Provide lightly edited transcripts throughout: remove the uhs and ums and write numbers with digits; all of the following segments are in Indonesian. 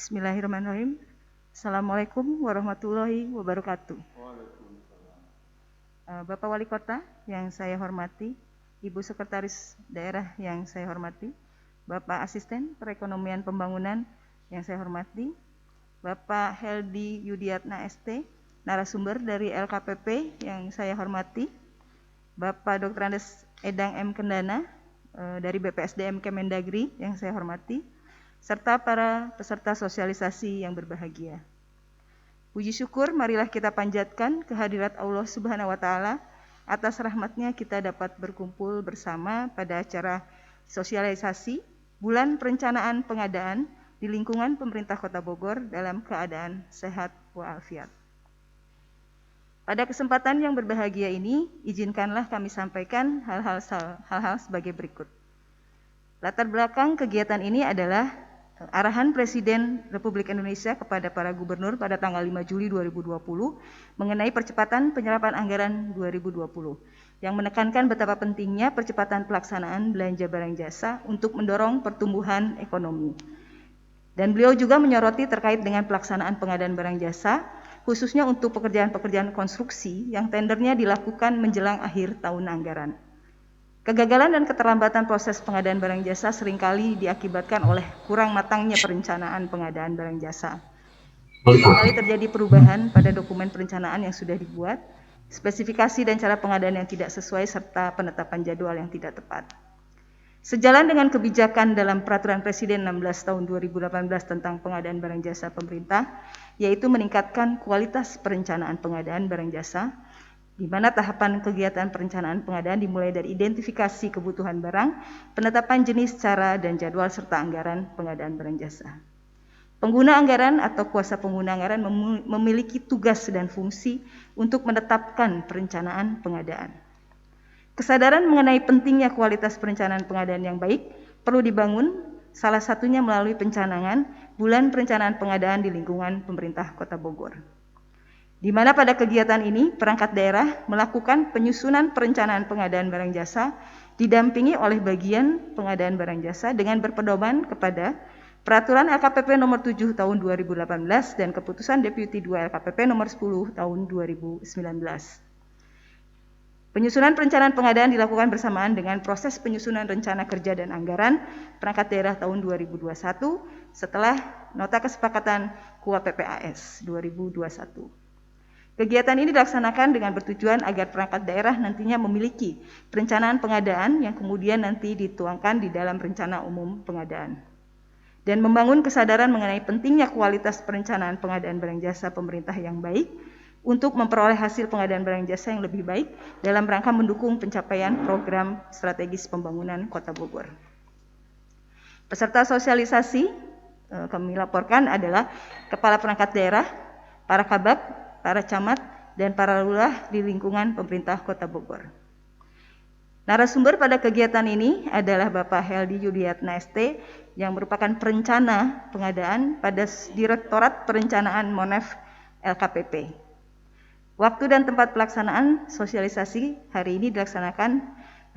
Bismillahirrahmanirrahim. Assalamualaikum warahmatullahi wabarakatuh. Bapak Wali Kota yang saya hormati, Ibu Sekretaris Daerah yang saya hormati, Bapak Asisten Perekonomian Pembangunan yang saya hormati, Bapak Heldi Yudiatna ST, narasumber dari LKPP yang saya hormati, Bapak Dr. Andes Edang M. Kendana dari BPSDM Kemendagri yang saya hormati, serta para peserta sosialisasi yang berbahagia. Puji syukur marilah kita panjatkan kehadirat Allah Subhanahu wa Ta'ala atas rahmatnya kita dapat berkumpul bersama pada acara sosialisasi Bulan Perencanaan Pengadaan di lingkungan pemerintah Kota Bogor dalam keadaan sehat walafiat. Pada kesempatan yang berbahagia ini, izinkanlah kami sampaikan hal-hal sebagai berikut. Latar belakang kegiatan ini adalah arahan Presiden Republik Indonesia kepada para gubernur pada tanggal 5 Juli 2020 mengenai percepatan penyerapan anggaran 2020 yang menekankan betapa pentingnya percepatan pelaksanaan belanja barang jasa untuk mendorong pertumbuhan ekonomi. Dan beliau juga menyoroti terkait dengan pelaksanaan pengadaan barang jasa, khususnya untuk pekerjaan-pekerjaan konstruksi yang tendernya dilakukan menjelang akhir tahun anggaran. Kegagalan dan keterlambatan proses pengadaan barang jasa seringkali diakibatkan oleh kurang matangnya perencanaan pengadaan barang jasa. Seringkali terjadi perubahan pada dokumen perencanaan yang sudah dibuat, spesifikasi dan cara pengadaan yang tidak sesuai, serta penetapan jadwal yang tidak tepat. Sejalan dengan kebijakan dalam Peraturan Presiden 16 tahun 2018 tentang pengadaan barang jasa pemerintah, yaitu meningkatkan kualitas perencanaan pengadaan barang jasa, di mana tahapan kegiatan perencanaan pengadaan dimulai dari identifikasi kebutuhan barang, penetapan jenis, cara, dan jadwal, serta anggaran pengadaan barang jasa. Pengguna anggaran atau kuasa pengguna anggaran memiliki tugas dan fungsi untuk menetapkan perencanaan pengadaan. Kesadaran mengenai pentingnya kualitas perencanaan pengadaan yang baik perlu dibangun, salah satunya melalui pencanangan Bulan Perencanaan Pengadaan di lingkungan pemerintah Kota Bogor. Di mana pada kegiatan ini perangkat daerah melakukan penyusunan perencanaan pengadaan barang jasa didampingi oleh bagian pengadaan barang jasa dengan berpedoman kepada Peraturan LKPP nomor 7 tahun 2018 dan Keputusan Deputi 2 LKPP nomor 10 tahun 2019. Penyusunan perencanaan pengadaan dilakukan bersamaan dengan proses penyusunan rencana kerja dan anggaran perangkat daerah tahun 2021 setelah Nota Kesepakatan KUA PPAS 2021. Kegiatan ini dilaksanakan dengan bertujuan agar perangkat daerah nantinya memiliki perencanaan pengadaan yang kemudian nanti dituangkan di dalam rencana umum pengadaan. Dan membangun kesadaran mengenai pentingnya kualitas perencanaan pengadaan barang jasa pemerintah yang baik untuk memperoleh hasil pengadaan barang jasa yang lebih baik dalam rangka mendukung pencapaian program strategis pembangunan Kota Bogor. Peserta sosialisasi kami laporkan adalah Kepala Perangkat Daerah, para Kabag, para camat, dan para lurah di lingkungan pemerintah Kota Bogor. Narasumber pada kegiatan ini adalah Bapak Heldi Yudiatna ST yang merupakan perencana pengadaan pada Direktorat Perencanaan Monef LKPP. Waktu dan tempat pelaksanaan sosialisasi hari ini dilaksanakan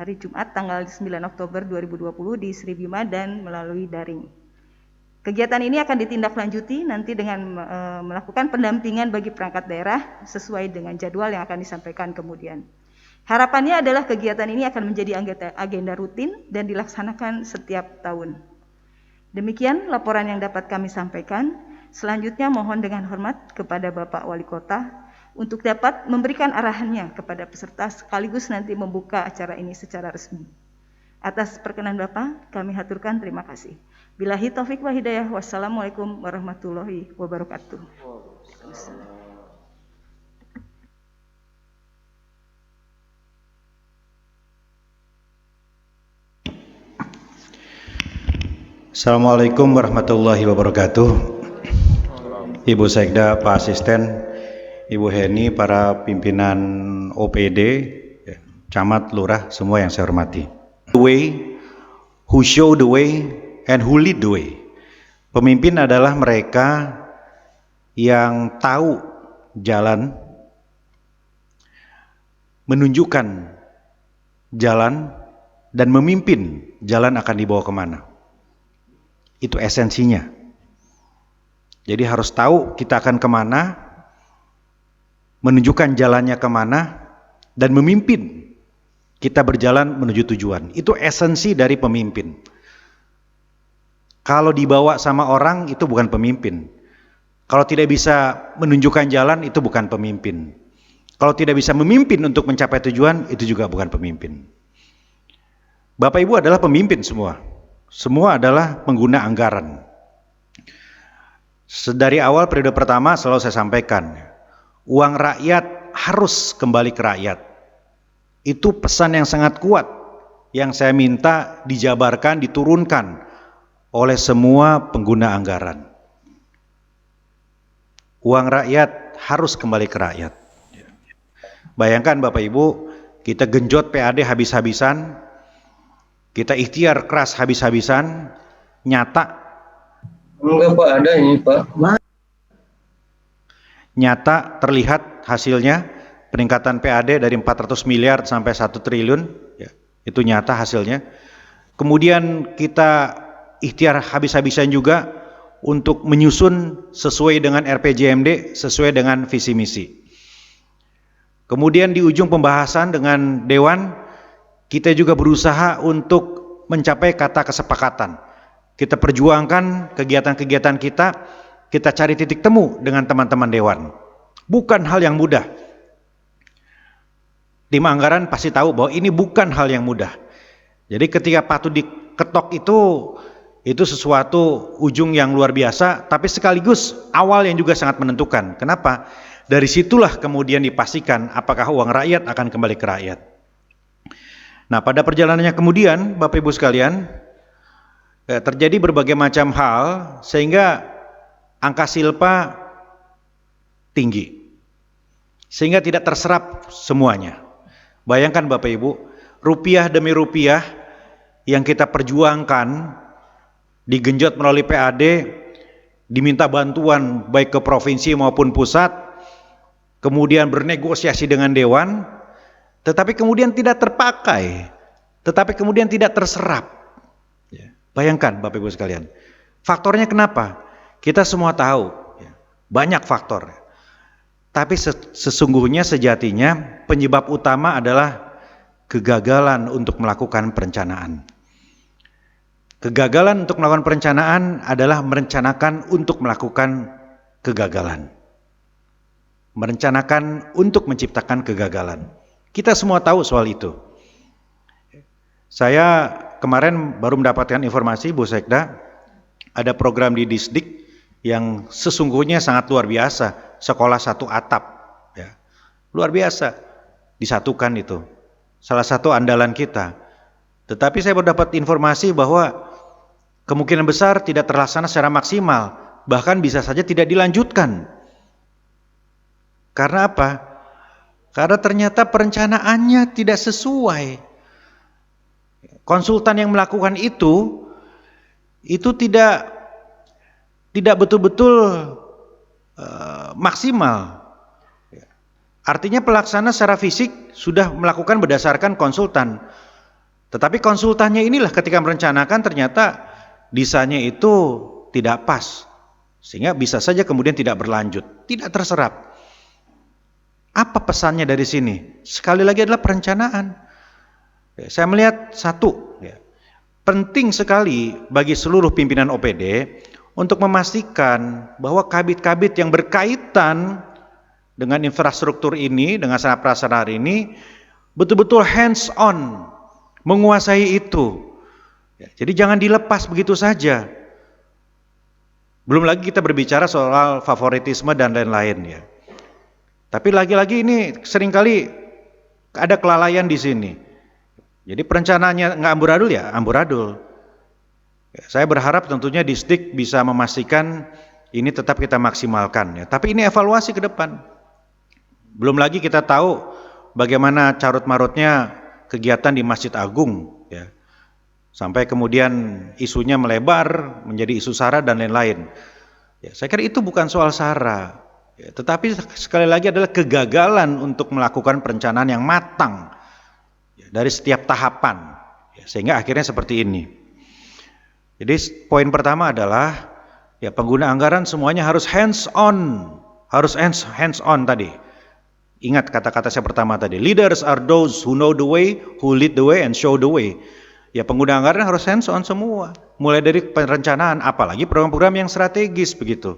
hari Jumat tanggal 9 Oktober 2020 di Sri Bima dan melalui daring. Kegiatan ini akan ditindaklanjuti nanti dengan melakukan pendampingan bagi perangkat daerah sesuai dengan jadwal yang akan disampaikan kemudian. Harapannya adalah kegiatan ini akan menjadi agenda rutin dan dilaksanakan setiap tahun. Demikian laporan yang dapat kami sampaikan. Selanjutnya mohon dengan hormat kepada Bapak Wali Kota untuk dapat memberikan arahannya kepada peserta sekaligus nanti membuka acara ini secara resmi. Atas perkenan Bapak, kami haturkan terima kasih. Billahi taufik wa hidayah. Wassalamualaikum warahmatullahi wabarakatuh. Assalamualaikum warahmatullahi wabarakatuh. Ibu Sekda, Pak Asisten, Ibu Heni, para pimpinan OPD, camat, lurah, semua yang saya hormati. The way, who show the way, and who lead the way. Pemimpin adalah mereka yang tahu jalan, menunjukkan jalan, dan memimpin jalan akan dibawa kemana. Itu esensinya. Jadi harus tahu kita akan kemana, menunjukkan jalannya kemana, dan memimpin kita berjalan menuju tujuan. Itu esensi dari pemimpin. Kalau dibawa sama orang itu bukan pemimpin. Kalau tidak bisa menunjukkan jalan itu bukan pemimpin. Kalau tidak bisa memimpin untuk mencapai tujuan itu juga bukan pemimpin. Bapak Ibu adalah pemimpin semua. Semua adalah pengguna anggaran. Dari awal periode pertama selalu saya sampaikan, uang rakyat harus kembali ke rakyat. Itu pesan yang sangat kuat yang saya minta dijabarkan, diturunkan oleh semua pengguna anggaran. Uang rakyat harus kembali ke rakyat. Bayangkan Bapak Ibu, kita genjot PAD habis-habisan, kita ikhtiar keras habis-habisan, nyata enggak Pak, ada ini Pak. Nyata terlihat hasilnya peningkatan PAD dari 400 miliar sampai 1 triliun, ya, itu nyata hasilnya. Kemudian kita ikhtiar habis-habisan juga untuk menyusun sesuai dengan RPJMD, sesuai dengan visi misi. Kemudian di ujung pembahasan dengan Dewan, kita juga berusaha untuk mencapai kata kesepakatan. Kita perjuangkan kegiatan-kegiatan kita cari titik temu dengan teman-teman Dewan. Bukan hal yang mudah. Tim anggaran pasti tahu bahwa ini bukan hal yang mudah. Jadi ketika patut diketok itu sesuatu ujung yang luar biasa, tapi sekaligus awal yang juga sangat menentukan. Kenapa? Dari situlah kemudian dipastikan apakah uang rakyat akan kembali ke rakyat. Nah, pada perjalanannya kemudian, Bapak Ibu sekalian, terjadi berbagai macam hal sehingga angka silpa tinggi, sehingga tidak terserap semuanya. Bayangkan Bapak Ibu, rupiah demi rupiah yang kita perjuangkan, digenjot melalui PAD, diminta bantuan baik ke provinsi maupun pusat, kemudian bernegosiasi dengan Dewan, tetapi kemudian tidak terpakai, tetapi kemudian tidak terserap. Bayangkan Bapak Ibu sekalian, faktornya kenapa? Kita semua tahu, banyak faktor. Tapi sesungguhnya sejatinya penyebab utama adalah kegagalan untuk melakukan perencanaan. Kegagalan untuk melakukan perencanaan adalah merencanakan untuk melakukan kegagalan. Merencanakan untuk menciptakan kegagalan. Kita semua tahu soal itu. Saya kemarin baru mendapatkan informasi, Bu Sekda, ada program di Disdik yang sesungguhnya sangat luar biasa, sekolah satu atap, ya. Luar biasa, disatukan itu, salah satu andalan kita. Tetapi saya mendapat informasi bahwa kemungkinan besar tidak terlaksana secara maksimal, bahkan bisa saja tidak dilanjutkan. Karena apa? Karena ternyata perencanaannya tidak sesuai. Konsultan yang melakukan itu tidak betul-betul maksimal. Artinya pelaksana secara fisik sudah melakukan berdasarkan konsultan, tetapi konsultannya inilah ketika merencanakan ternyata desainnya itu tidak pas, sehingga bisa saja kemudian tidak berlanjut, tidak terserap. Apa pesannya dari sini? Sekali lagi adalah perencanaan. Saya melihat satu, penting sekali bagi seluruh pimpinan OPD untuk memastikan bahwa kabit-kabit yang berkaitan dengan infrastruktur ini, dengan sarana prasarana ini, betul-betul hands on, menguasai itu. Jadi jangan dilepas begitu saja. Belum lagi kita berbicara soal favoritisme dan lain-lain, ya. Tapi lagi-lagi ini seringkali ada kelalaian di sini. Jadi perencanaannya nggak amburadul, ya amburadul. Saya berharap tentunya Disdik bisa memastikan ini tetap kita maksimalkan, ya. Tapi ini evaluasi ke depan. Belum lagi kita tahu bagaimana carut-marutnya kegiatan di Masjid Agung, ya. Sampai kemudian isunya melebar menjadi isu SARA dan lain-lain. Ya, saya kira itu bukan soal SARA, ya, tetapi sekali lagi adalah kegagalan untuk melakukan perencanaan yang matang, ya, dari setiap tahapan, ya, sehingga akhirnya seperti ini. Jadi poin pertama adalah Ya, pengguna anggaran semuanya harus hands on. Harus hands on tadi. Ingat kata-kata saya pertama tadi. Leaders are those who know the way, who lead the way and show the way. Ya, pengguna anggaran harus hands on semua. Mulai dari perencanaan, apalagi program-program yang strategis begitu.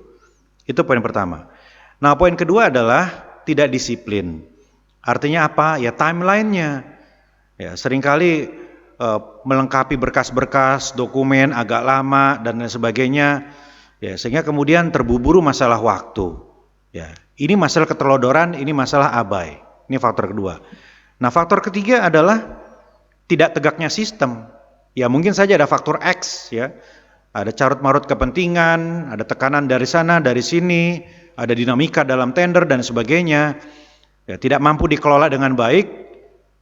Itu poin pertama. Nah, poin kedua adalah tidak disiplin. Artinya apa? Ya, timeline-nya. Ya, seringkali melengkapi berkas-berkas, dokumen agak lama dan lain sebagainya. Ya, sehingga kemudian terburu-buru masalah waktu. Ya, ini masalah ketelodoran, ini masalah abai. Ini faktor kedua. Nah, faktor ketiga adalah tidak tegaknya sistem. Ya, mungkin saja ada faktor X, ya. Ada carut-marut kepentingan, ada tekanan dari sana, dari sini, ada dinamika dalam tender dan sebagainya. Ya, tidak mampu dikelola dengan baik,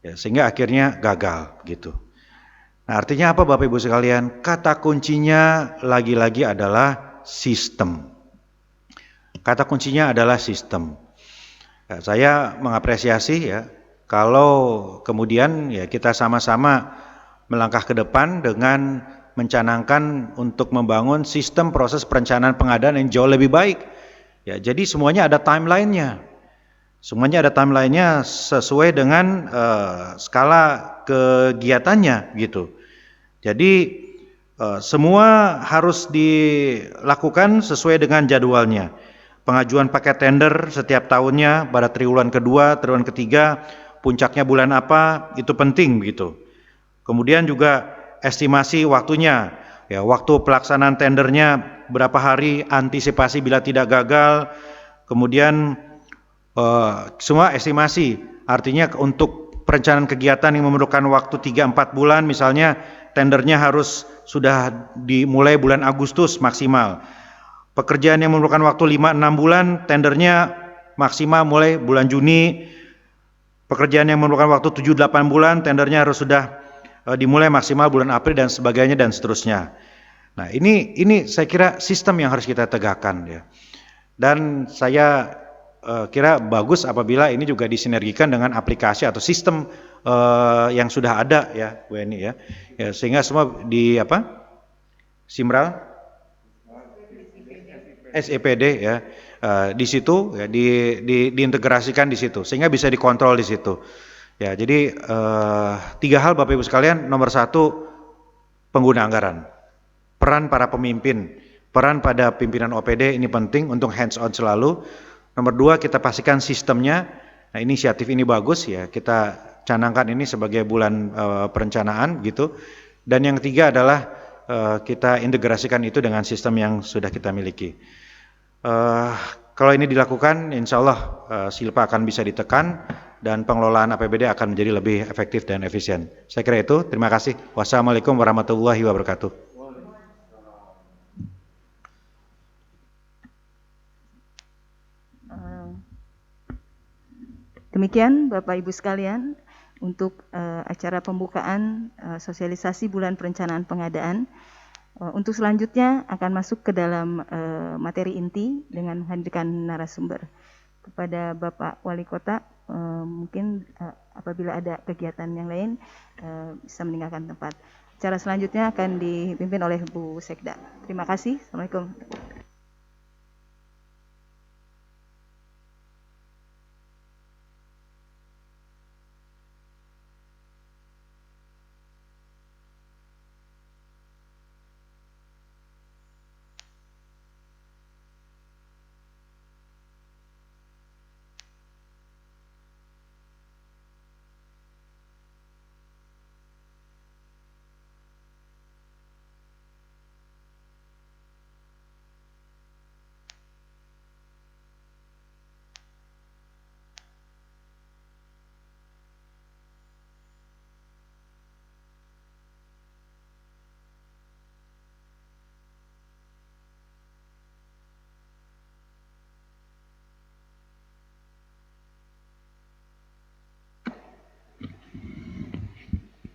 ya, sehingga akhirnya gagal gitu. Nah, artinya apa Bapak Ibu sekalian? Kata kuncinya lagi-lagi adalah sistem. Kata kuncinya adalah sistem. Ya, saya mengapresiasi ya kalau kemudian ya kita sama-sama melangkah ke depan dengan mencanangkan untuk membangun sistem proses perencanaan pengadaan yang jauh lebih baik. Ya, jadi semuanya ada timeline-nya. Semuanya ada timeline-nya sesuai dengan skala kegiatannya gitu. Jadi semua harus dilakukan sesuai dengan jadwalnya. Pengajuan paket tender setiap tahunnya pada triwulan kedua, triwulan ketiga, puncaknya bulan apa, itu penting begitu. Kemudian juga estimasi waktunya, ya waktu pelaksanaan tendernya berapa hari, antisipasi bila tidak gagal. Kemudian semua estimasi, artinya untuk perencanaan kegiatan yang memerlukan waktu 3-4 bulan, misalnya tendernya harus sudah dimulai bulan Agustus maksimal. Pekerjaan yang memerlukan waktu 5-6 bulan, tendernya maksimal mulai bulan Juni. Pekerjaan yang memerlukan waktu 7-8 bulan, tendernya harus sudah dimulai maksimal bulan April dan sebagainya dan seterusnya. Nah, ini saya kira sistem yang harus kita tegakkan ya. Dan saya kira bagus apabila ini juga disinergikan dengan aplikasi atau sistem yang sudah ada ya Bu Eni ya. Ya, sehingga semua di Simral SEPD ya di situ ya diintegrasikan di situ sehingga bisa dikontrol di situ. Ya, jadi 3 hal Bapak Ibu sekalian. Nomor 1, pengguna anggaran. Peran para pemimpin, peran pada pimpinan OPD ini penting untuk hands on selalu. Nomor 2, kita pastikan sistemnya. Nah, inisiatif ini bagus ya, kita canangkan ini sebagai bulan perencanaan gitu. Dan yang ketiga adalah kita integrasikan itu dengan sistem yang sudah kita miliki. Kalau ini dilakukan, insya Allah silpa akan bisa ditekan dan pengelolaan APBD akan menjadi lebih efektif dan efisien. Saya kira itu. Terima kasih. Wassalamualaikum warahmatullahi wabarakatuh. Demikian Bapak Ibu sekalian untuk acara pembukaan sosialisasi bulan perencanaan pengadaan. Untuk selanjutnya akan masuk ke dalam materi inti dengan menghadirkan narasumber. Kepada Bapak Wali Kota, mungkin apabila ada kegiatan yang lain bisa meninggalkan tempat. Acara selanjutnya akan dipimpin oleh Bu Sekda. Terima kasih. Assalamualaikum.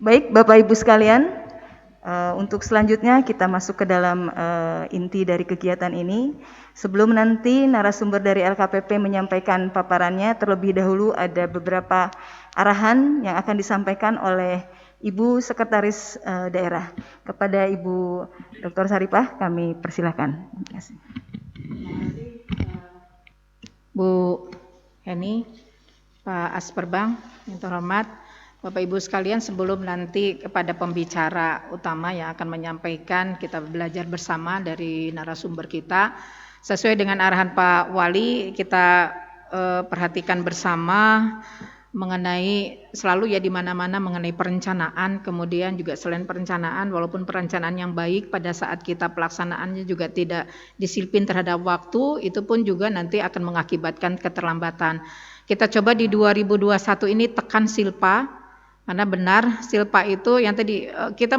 Baik, Bapak Ibu sekalian, untuk selanjutnya kita masuk ke dalam inti dari kegiatan ini. Sebelum nanti narasumber dari LKPP menyampaikan paparannya, terlebih dahulu ada beberapa arahan yang akan disampaikan oleh Ibu Sekretaris Daerah. Kepada Ibu Dr. Saripah kami persilakan. Terima kasih. Bu Heni, Pak Asperbang, yang terhormat, Bapak Ibu sekalian, sebelum nanti kepada pembicara utama yang akan menyampaikan, kita belajar bersama dari narasumber kita. Sesuai dengan arahan Pak Wali, kita perhatikan bersama mengenai selalu ya di mana-mana mengenai perencanaan, kemudian juga selain perencanaan, walaupun perencanaan yang baik pada saat kita pelaksanaannya juga tidak disiplin terhadap waktu, itu pun juga nanti akan mengakibatkan keterlambatan. Kita coba di 2021 ini tekan silpa, karena benar silpa itu yang tadi kita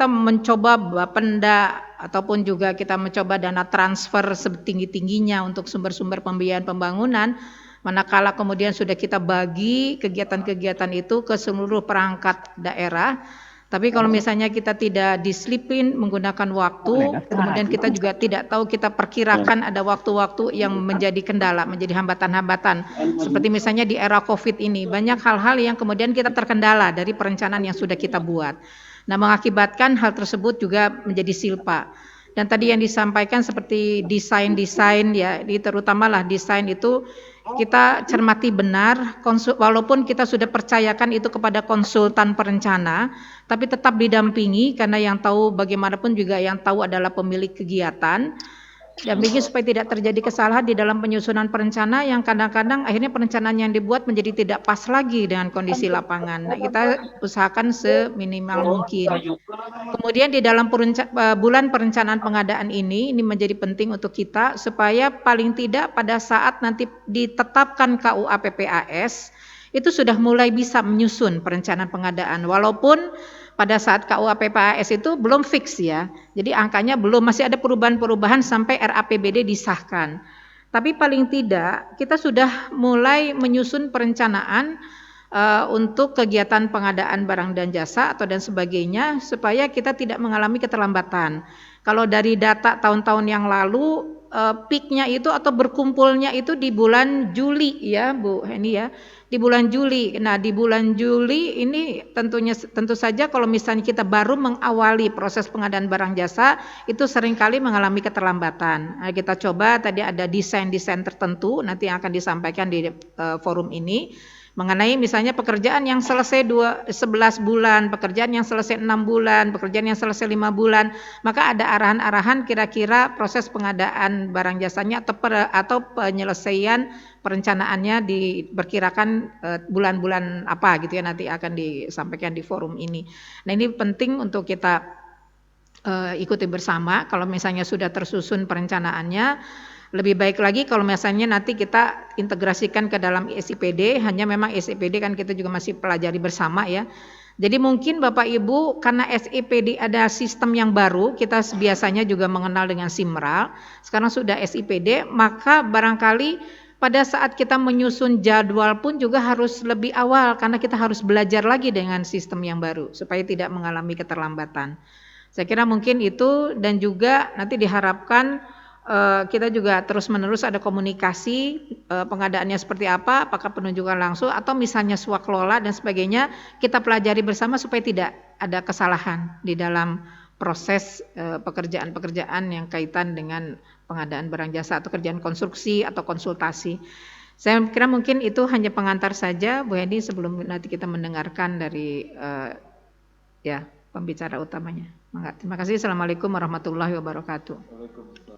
mencoba Bapenda ataupun juga kita mencoba dana transfer setinggi-tingginya untuk sumber-sumber pembiayaan pembangunan. Manakala kemudian sudah kita bagi kegiatan-kegiatan itu ke seluruh perangkat daerah, tapi kalau misalnya kita tidak disiplin menggunakan waktu, kemudian kita juga tidak tahu, kita perkirakan ada waktu-waktu yang menjadi kendala, menjadi hambatan-hambatan. Seperti misalnya di era COVID ini, banyak hal-hal yang kemudian kita terkendala dari perencanaan yang sudah kita buat. Nah, mengakibatkan hal tersebut juga menjadi silpa. Dan tadi yang disampaikan seperti desain-desain ya, terutamalah desain itu kita cermati benar, walaupun kita sudah percayakan itu kepada konsultan perencana, tapi tetap didampingi karena yang tahu bagaimanapun juga yang tahu adalah pemilik kegiatan. Dampingi supaya tidak terjadi kesalahan di dalam penyusunan perencana yang kadang-kadang akhirnya perencanaan yang dibuat menjadi tidak pas lagi dengan kondisi lapangan. Nah, kita usahakan seminimal mungkin. Kemudian di dalam bulan perencanaan pengadaan ini menjadi penting untuk kita supaya paling tidak pada saat nanti ditetapkan KUA PPAS itu sudah mulai bisa menyusun perencanaan pengadaan, walaupun pada saat KUA PPAS itu belum fix ya, jadi angkanya belum, masih ada perubahan-perubahan sampai RAPBD disahkan. Tapi paling tidak kita sudah mulai menyusun perencanaan untuk kegiatan pengadaan barang dan jasa atau dan sebagainya supaya kita tidak mengalami keterlambatan. Kalau dari data tahun-tahun yang lalu peaknya itu atau berkumpulnya itu di bulan Juli ya Bu Heni ya, di bulan Juli. Nah, di bulan Juli ini tentu saja kalau misalnya kita baru mengawali proses pengadaan barang jasa itu seringkali mengalami keterlambatan. Nah, kita coba tadi ada desain-desain tertentu nanti yang akan disampaikan di forum ini mengenai misalnya pekerjaan yang selesai 11 bulan, pekerjaan yang selesai 6 bulan, pekerjaan yang selesai 5 bulan, maka ada arahan-arahan kira-kira proses pengadaan barang jasanya atau penyelesaian perencanaannya diperkirakan bulan-bulan apa gitu ya, nanti akan disampaikan di forum ini. Nah, ini penting untuk kita ikuti bersama. Kalau misalnya sudah tersusun perencanaannya, lebih baik lagi kalau misalnya nanti kita integrasikan ke dalam SIPD, hanya memang SIPD kan kita juga masih pelajari bersama ya. Jadi mungkin Bapak Ibu karena SIPD ada sistem yang baru, kita biasanya juga mengenal dengan SIMRAL, sekarang sudah SIPD, maka barangkali pada saat kita menyusun jadwal pun juga harus lebih awal karena kita harus belajar lagi dengan sistem yang baru supaya tidak mengalami keterlambatan. Saya kira mungkin itu, dan juga nanti diharapkan kita juga terus-menerus ada komunikasi pengadaannya seperti apa, apakah penunjukan langsung atau misalnya swaklola dan sebagainya, kita pelajari bersama supaya tidak ada kesalahan di dalam proses pekerjaan-pekerjaan yang kaitan dengan pengadaan barang jasa atau kerjaan konstruksi atau konsultasi. Saya kira mungkin itu hanya pengantar saja Bu Hedi sebelum nanti kita mendengarkan dari pembicara utamanya. Terima kasih. Assalamualaikum warahmatullahi wabarakatuh.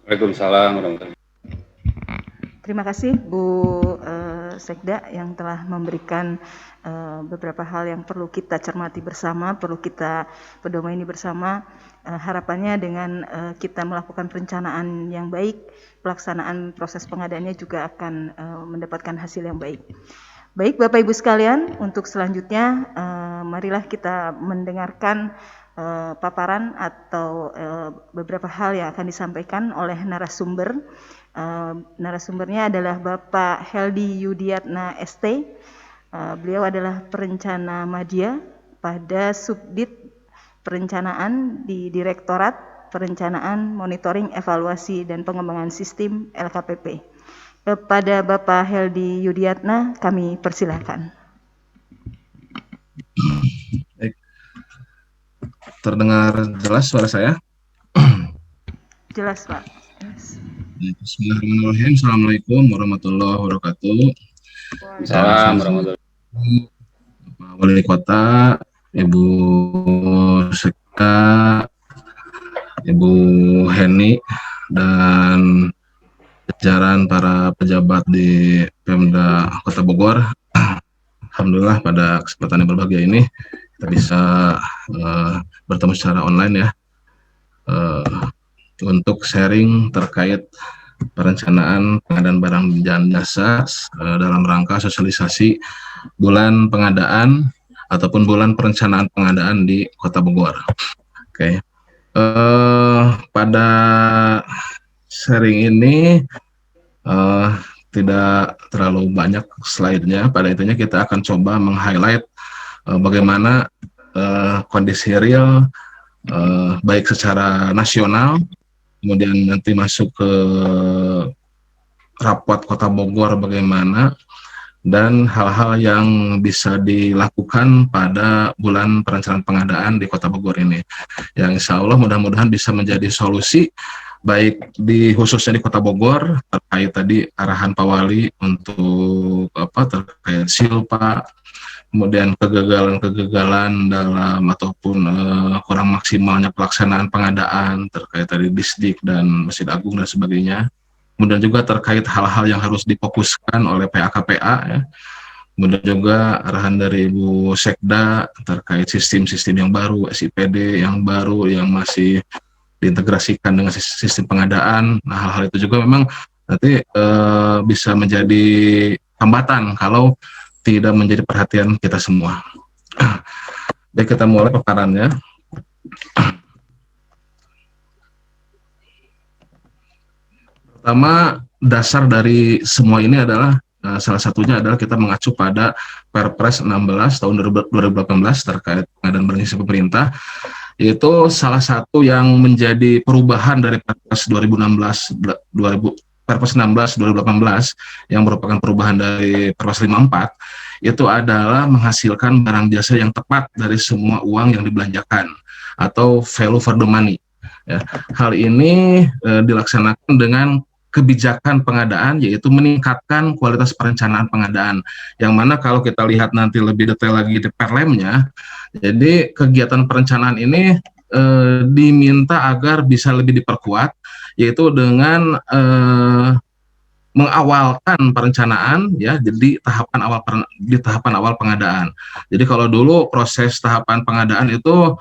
Waalaikumsalam warahmatullahi wabarakatuh. Terima kasih Bu Sekda yang telah memberikan beberapa hal yang perlu kita cermati bersama, perlu kita pedomani bersama. Harapannya dengan kita melakukan perencanaan yang baik, pelaksanaan proses pengadaannya juga akan mendapatkan hasil yang baik. Baik Bapak Ibu sekalian, untuk selanjutnya marilah kita mendengarkan paparan atau beberapa hal yang akan disampaikan oleh narasumber. Narasumbernya adalah Bapak Heldi Yudiatna ST. Beliau adalah perencana madya pada Subdit Perencanaan di Direktorat Perencanaan, Monitoring, Evaluasi, dan Pengembangan Sistem LKPP. Kepada Bapak Heldi Yudiatna kami persilakan. Baik, terdengar jelas suara saya? Jelas, Pak. Yes. Bismillahirrahmanirrahim. Assalamualaikum warahmatullahi wabarakatuh. Salam warahmatullahi Pak Wali Kota, Ibu Sekda, Ibu Heni, dan jajaran para pejabat di Pemda Kota Bogor. Alhamdulillah pada kesempatan yang berbahagia ini kita bisa bertemu secara online ya, untuk sharing terkait perencanaan pengadaan barang dan jasa dalam rangka sosialisasi bulan pengadaan ataupun bulan perencanaan pengadaan di Kota Bogor. Oke. Pada sharing ini tidak terlalu banyak slide-nya. Pada intinya kita akan coba meng-highlight bagaimana kondisi real baik secara nasional, kemudian nanti masuk ke rapot Kota Bogor bagaimana, dan hal-hal yang bisa dilakukan pada bulan perencanaan pengadaan di Kota Bogor ini, yang insya Allah mudah-mudahan bisa menjadi solusi baik di khususnya di Kota Bogor terkait tadi arahan Pak Wali untuk terkait silpa, kemudian kegagalan-kegagalan dalam ataupun kurang maksimalnya pelaksanaan pengadaan terkait tadi Disdik dan Masjid Agung dan sebagainya. Kemudian juga terkait hal-hal yang harus difokuskan oleh PAKPA ya. Kemudian juga arahan dari Ibu Sekda terkait sistem-sistem yang baru, SIPD yang baru yang masih diintegrasikan dengan sistem pengadaan. Nah, hal-hal itu juga memang nanti bisa menjadi hambatan kalau tidak menjadi perhatian kita semua. Baik, kita mulai paparannya. Pertama, dasar dari semua ini adalah salah satunya adalah kita mengacu pada Perpres 16 tahun 2018 terkait pengadaan barang jasa pemerintah, yaitu salah satu yang menjadi perubahan dari Perpres 16 2018 yang merupakan perubahan dari Perpres 54, itu adalah menghasilkan barang jasa yang tepat dari semua uang yang dibelanjakan atau value for the money. Ya, hal ini dilaksanakan dengan kebijakan pengadaan, yaitu meningkatkan kualitas perencanaan pengadaan, yang mana kalau kita lihat nanti lebih detail lagi di perlemnya, jadi kegiatan perencanaan ini diminta agar bisa lebih diperkuat, yaitu dengan mengawalkan perencanaan ya di tahapan awal pengadaan. Jadi kalau dulu proses tahapan pengadaan itu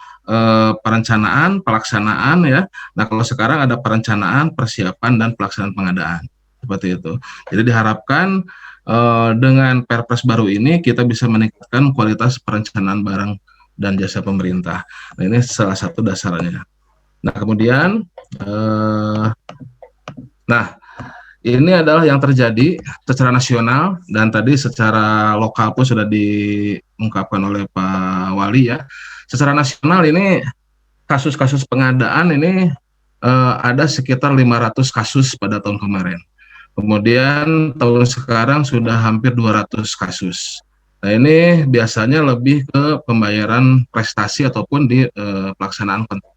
perencanaan, pelaksanaan ya. Nah, kalau sekarang ada perencanaan, persiapan dan pelaksanaan pengadaan. Seperti itu. Jadi diharapkan dengan Perpres baru ini kita bisa meningkatkan kualitas perencanaan barang dan jasa pemerintah. Nah, ini salah satu dasarnya. Nah, kemudian ini adalah yang terjadi secara nasional dan tadi secara lokal pun sudah diungkapkan oleh Pak Wali ya. Secara nasional ini kasus-kasus pengadaan ini ada sekitar 500 kasus pada tahun kemarin. Kemudian tahun sekarang sudah hampir 200 kasus. Nah, ini biasanya lebih ke pembayaran prestasi ataupun di pelaksanaan kontrak.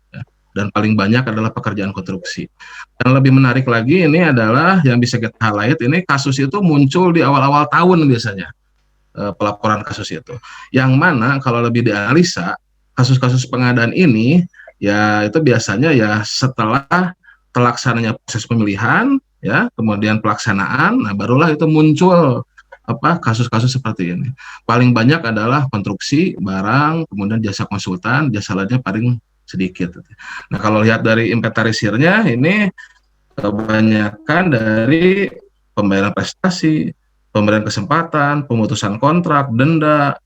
Dan paling banyak adalah pekerjaan konstruksi. Yang lebih menarik lagi ini adalah yang bisa kita highlight, ini kasus itu muncul di awal-awal tahun biasanya, pelaporan kasus itu. Yang mana kalau lebih dianalisa, kasus-kasus pengadaan ini, ya itu biasanya ya setelah terlaksananya proses pemilihan, ya kemudian pelaksanaan, nah barulah itu muncul kasus-kasus seperti ini. Paling banyak adalah konstruksi, barang, kemudian jasa konsultan, jasa lainnya paling sedikit. Nah, kalau lihat dari inventarisirnya ini kebanyakan dari pembayaran prestasi, pemberian kesempatan, pemutusan kontrak, denda,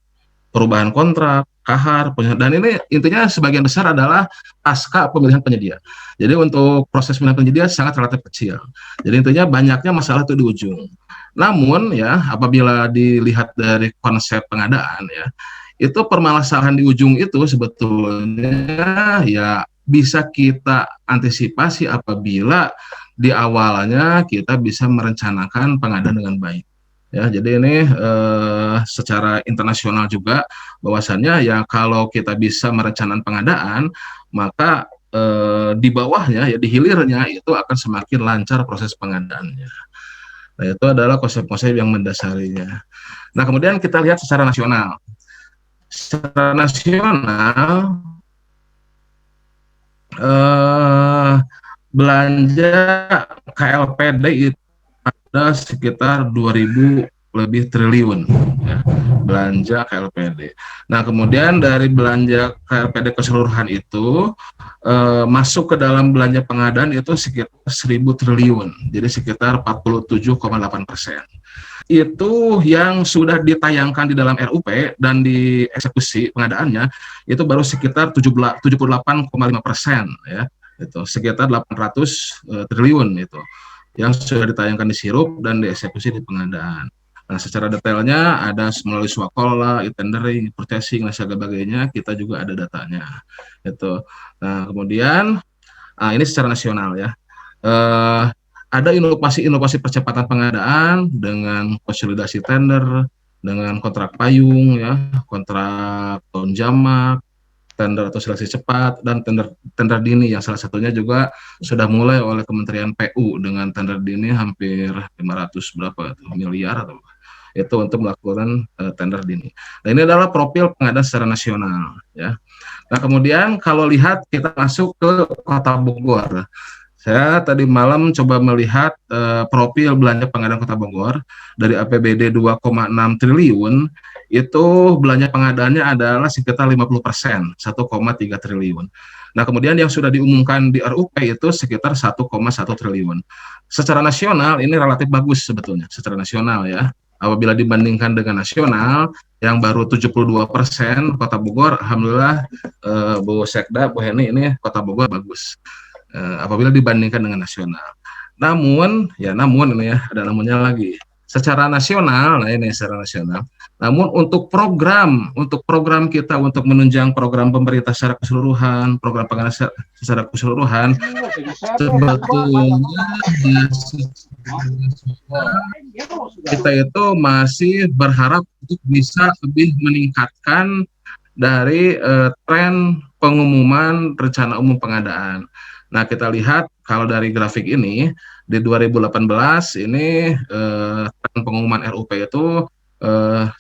perubahan kontrak, kahar, dan ini intinya sebagian besar adalah pasca pemilihan penyedia. Jadi untuk proses pemilihan penyedia sangat relatif kecil. Jadi intinya banyaknya masalah itu di ujung. Namun ya apabila dilihat dari konsep pengadaan ya, itu permasalahan di ujung itu sebetulnya ya bisa kita antisipasi apabila di awalnya kita bisa merencanakan pengadaan dengan baik. Ya, jadi ini secara internasional juga bahwasannya ya kalau kita bisa merencanakan pengadaan, maka di bawahnya ya di hilirnya itu akan semakin lancar proses pengadaannya. Nah, itu adalah konsep-konsep yang mendasarinya. Nah, kemudian kita lihat secara nasional. Secara nasional belanja KLPD itu ada sekitar 2.000 lebih triliun ya, belanja KLPD. Nah, kemudian dari belanja KLPD keseluruhan itu masuk ke dalam belanja pengadaan itu sekitar 1.000 triliun, jadi sekitar 47,8%. Itu yang sudah ditayangkan di dalam RUP dan dieksekusi pengadaannya itu baru sekitar 78,5% ya, itu sekitar 800 triliun itu yang sudah ditayangkan di sirup dan dieksekusi di pengadaan. Nah, secara detailnya ada melalui swakola, e-tendering, purchasing, dan sebagainya, kita juga ada datanya. Itu. Nah, kemudian, ini secara nasional ya. Ada inovasi-inovasi percepatan pengadaan dengan konsolidasi tender, dengan kontrak payung, ya, kontrak tahun jamak, tender atau seleksi cepat, dan tender dini yang salah satunya juga sudah mulai oleh Kementerian PU dengan tender dini hampir 500 berapa miliar atau itu untuk melakukan tender dini. Nah, ini adalah profil pengadaan secara nasional ya. Nah, kemudian kalau lihat kita masuk ke Kota Bogor. Saya tadi malam coba melihat profil belanja pengadaan Kota Bogor dari APBD 2,6 triliun, itu belanja pengadaannya adalah sekitar 50%, 1,3 triliun. Nah, kemudian yang sudah diumumkan di RUP itu sekitar 1,1 triliun. Secara nasional ini relatif bagus sebetulnya, secara nasional ya. Apabila dibandingkan dengan nasional yang baru 72%, Kota Bogor, alhamdulillah Bu Sekda, Bu Heni, ini Kota Bogor bagus. Apabila dibandingkan dengan nasional. Namun ini ya, ada namunnya lagi. Secara nasional, nah ini secara nasional. Namun untuk program kita untuk menunjang program pemerintah secara keseluruhan, program pengadaan secara keseluruhan, sebetulnya kita itu masih berharap untuk bisa lebih meningkatkan dari tren pengumuman rencana umum pengadaan. Nah, kita lihat kalau dari grafik ini di 2018 ini tren pengumuman RUP itu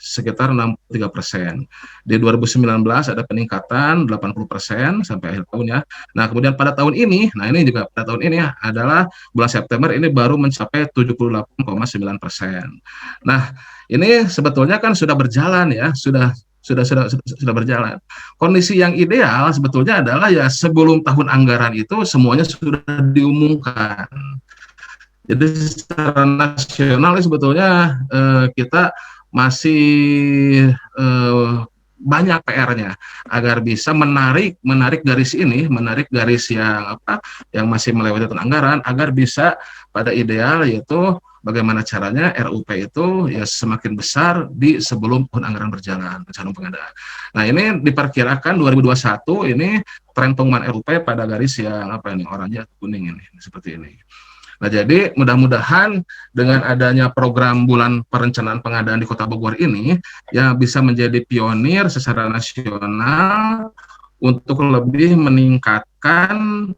sekitar 63%. Di 2019 ada peningkatan 80% sampai akhir tahun ya. Nah, kemudian pada tahun ini, juga pada tahun ini adalah bulan September ini baru mencapai 78,9%. Nah, ini sebetulnya kan sudah berjalan ya, sudah berjalan. Kondisi yang ideal sebetulnya adalah ya sebelum tahun anggaran itu semuanya sudah diumumkan. Jadi secara nasional sebetulnya kita masih banyak PR-nya agar bisa menarik garis ini, menarik garis yang masih melewati tahun anggaran agar bisa pada ideal yaitu bagaimana caranya RUP itu ya semakin besar di sebelum tahun anggaran berjalan, rencana pengadaan. Nah, ini diperkirakan 2021 ini tren pengumuman RUP pada garis yang oranye atau kuning ini seperti ini. Nah, jadi mudah-mudahan dengan adanya program bulan perencanaan pengadaan di Kota Bogor ini ya bisa menjadi pionir secara nasional untuk lebih meningkatkan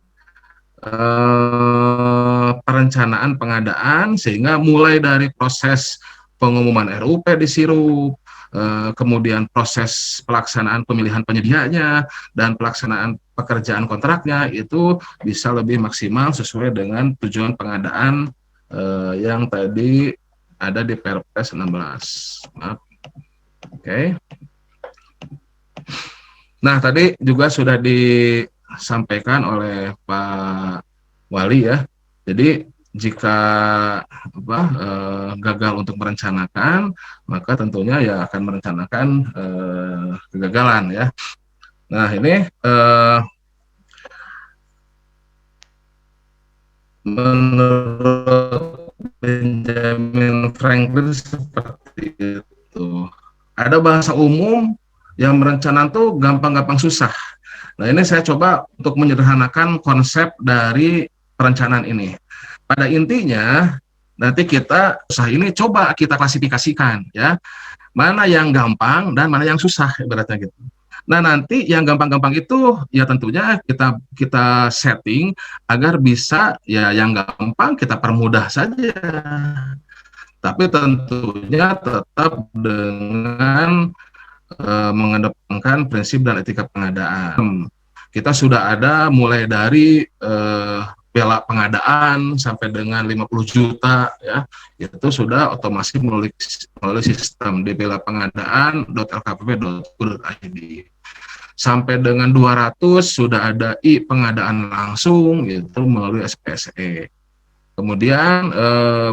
perencanaan pengadaan sehingga mulai dari proses pengumuman RUP di sirup, kemudian proses pelaksanaan pemilihan penyedianya dan pelaksanaan pekerjaan kontraknya itu bisa lebih maksimal sesuai dengan tujuan pengadaan yang tadi ada di Perpres 16. Maaf. Oke. Nah, tadi juga sudah disampaikan oleh Pak Wali ya. Jadi jika gagal untuk merencanakan, maka tentunya ya akan merencanakan kegagalan ya. Nah, ini menurut Benjamin Franklin seperti itu. Ada bahasa umum yang merencanakan tuh gampang-gampang susah. Nah, ini saya coba untuk menyederhanakan konsep dari perencanaan ini. Pada intinya, nanti kita usaha ini coba kita klasifikasikan ya, mana yang gampang dan mana yang susah ibaratnya gitu. Nah, nanti yang gampang-gampang itu ya tentunya kita setting agar bisa ya yang gampang kita permudah saja. Tapi tentunya tetap dengan mengedepankan prinsip dan etika pengadaan. Kita sudah ada mulai dari bela pengadaan sampai dengan 50 juta ya, itu sudah otomasi melalui sistem di bela pengadaan.lkpp.go.id. Sampai dengan 200 sudah ada pengadaan langsung itu melalui SPSE. Kemudian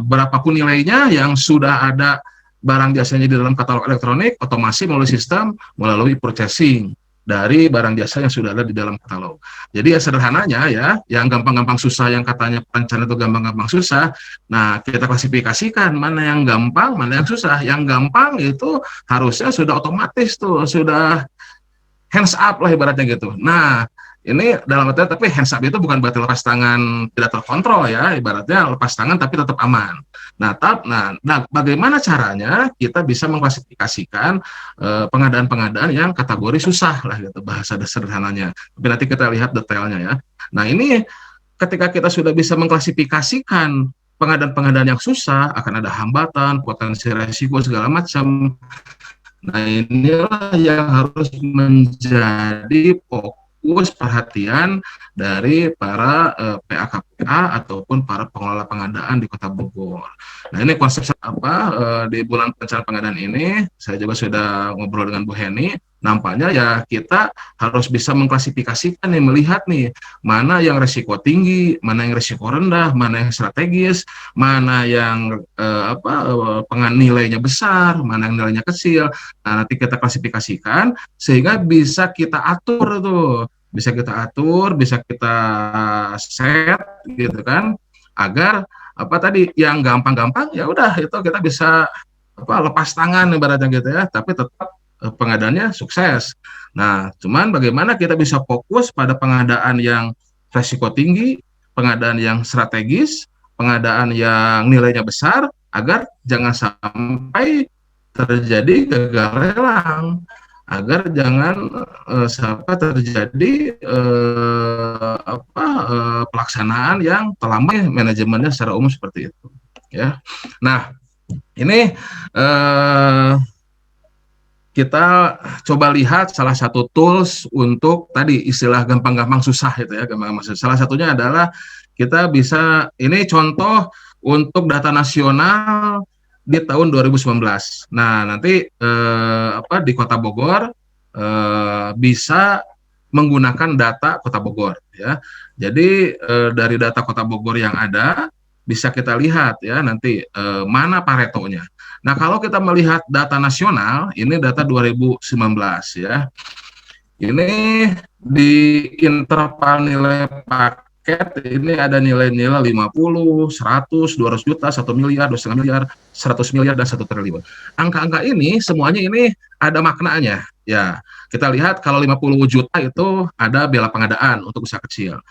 berapapun nilainya yang sudah ada barang jasanya di dalam katalog elektronik, otomasi melalui sistem, melalui purchasing dari barang jasa yang sudah ada di dalam katalog. Jadi ya sederhananya ya, yang gampang-gampang susah, yang katanya perencanaan itu gampang-gampang susah, nah kita klasifikasikan mana yang gampang, mana yang susah. Yang gampang itu harusnya sudah otomatis tuh, sudah hands up lah ibaratnya gitu. Nah, ini dalam artian, tapi hands up itu bukan berarti lepas tangan tidak terkontrol ya, ibaratnya lepas tangan tapi tetap aman. Nah, bagaimana caranya kita bisa mengklasifikasikan pengadaan-pengadaan yang kategori susah lah gitu, bahasa sederhananya. Tapi nanti kita lihat detailnya ya. Nah, ini ketika kita sudah bisa mengklasifikasikan pengadaan-pengadaan yang susah, akan ada hambatan, potensi resiko segala macam. Nah, inilah yang harus menjadi fokus perhatian dari para PA-KPA ataupun para pengelola pengadaan di Kota Bogor. Nah, ini konsep di bulan perencanaan pengadaan ini, saya juga sudah ngobrol dengan Bu Heni, nampaknya ya kita harus bisa mengklasifikasikan nih, melihat nih, mana yang risiko tinggi, mana yang risiko rendah, mana yang strategis, mana yang nilainya besar, mana yang nilainya kecil. Nah, nanti kita klasifikasikan sehingga bisa kita atur tuh, bisa kita set gitu kan, agar yang gampang-gampang ya udah itu kita bisa lepas tangan ibaratnya gitu ya, tapi tetap pengadaannya sukses. Nah, cuman bagaimana kita bisa fokus pada pengadaan yang resiko tinggi, pengadaan yang strategis, pengadaan yang nilainya besar, agar jangan sampai terjadi gagal lelang, agar jangan sampai terjadi pelaksanaan yang terlambat manajemennya secara umum seperti itu ya. Nah, ini kita coba lihat salah satu tools untuk tadi istilah gampang-gampang susah itu ya, gampang-gampang susah. Salah satunya adalah kita bisa, ini contoh untuk data nasional di tahun 2019. Nah, nanti di Kota Bogor bisa menggunakan data Kota Bogor ya. Jadi dari data Kota Bogor yang ada bisa kita lihat ya nanti mana Paretonya. Nah, kalau kita melihat data nasional, ini data 2019 ya. Ini di interval nilai paket ini ada nilai-nilai 50, 100, 200 juta, 1 miliar, 2,5 miliar, 100 miliar, dan 1 triliun. Angka-angka ini semuanya ini ada maknanya. Ya, kita lihat kalau 50 juta itu ada bela pengadaan untuk usaha kecil.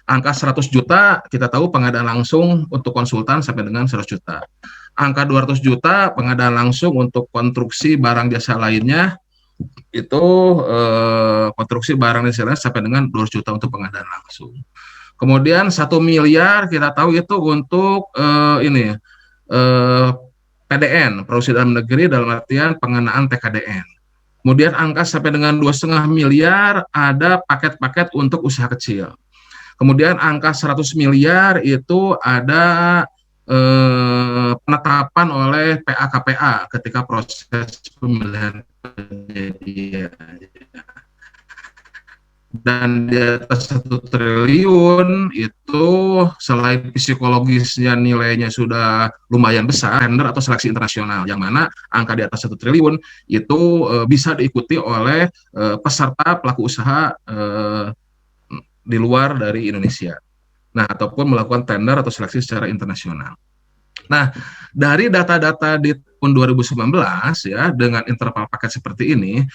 Angka 100 juta kita tahu pengadaan langsung untuk konsultan sampai dengan 100 juta. Angka 200 juta pengadaan langsung untuk konstruksi barang jasa lainnya, itu konstruksi barang jasa lainnya sampai dengan 200 juta untuk pengadaan langsung. Kemudian 1 miliar kita tahu itu untuk PDN, produksi dalam negeri, dalam artian pengenaan TKDN. Kemudian angka sampai dengan 2,5 miliar ada paket-paket untuk usaha kecil. Kemudian angka 100 miliar itu ada penetapan oleh PA-KPA ketika proses pemilihan penyedia. Dan di atas 1 triliun itu selain psikologisnya nilainya sudah lumayan besar, tender atau seleksi internasional, yang mana angka di atas 1 triliun itu bisa diikuti oleh peserta pelaku usaha di luar dari Indonesia. Nah, ataupun melakukan tender atau seleksi secara internasional. Nah, dari data-data di tahun 2019 ya, dengan interval paket seperti ini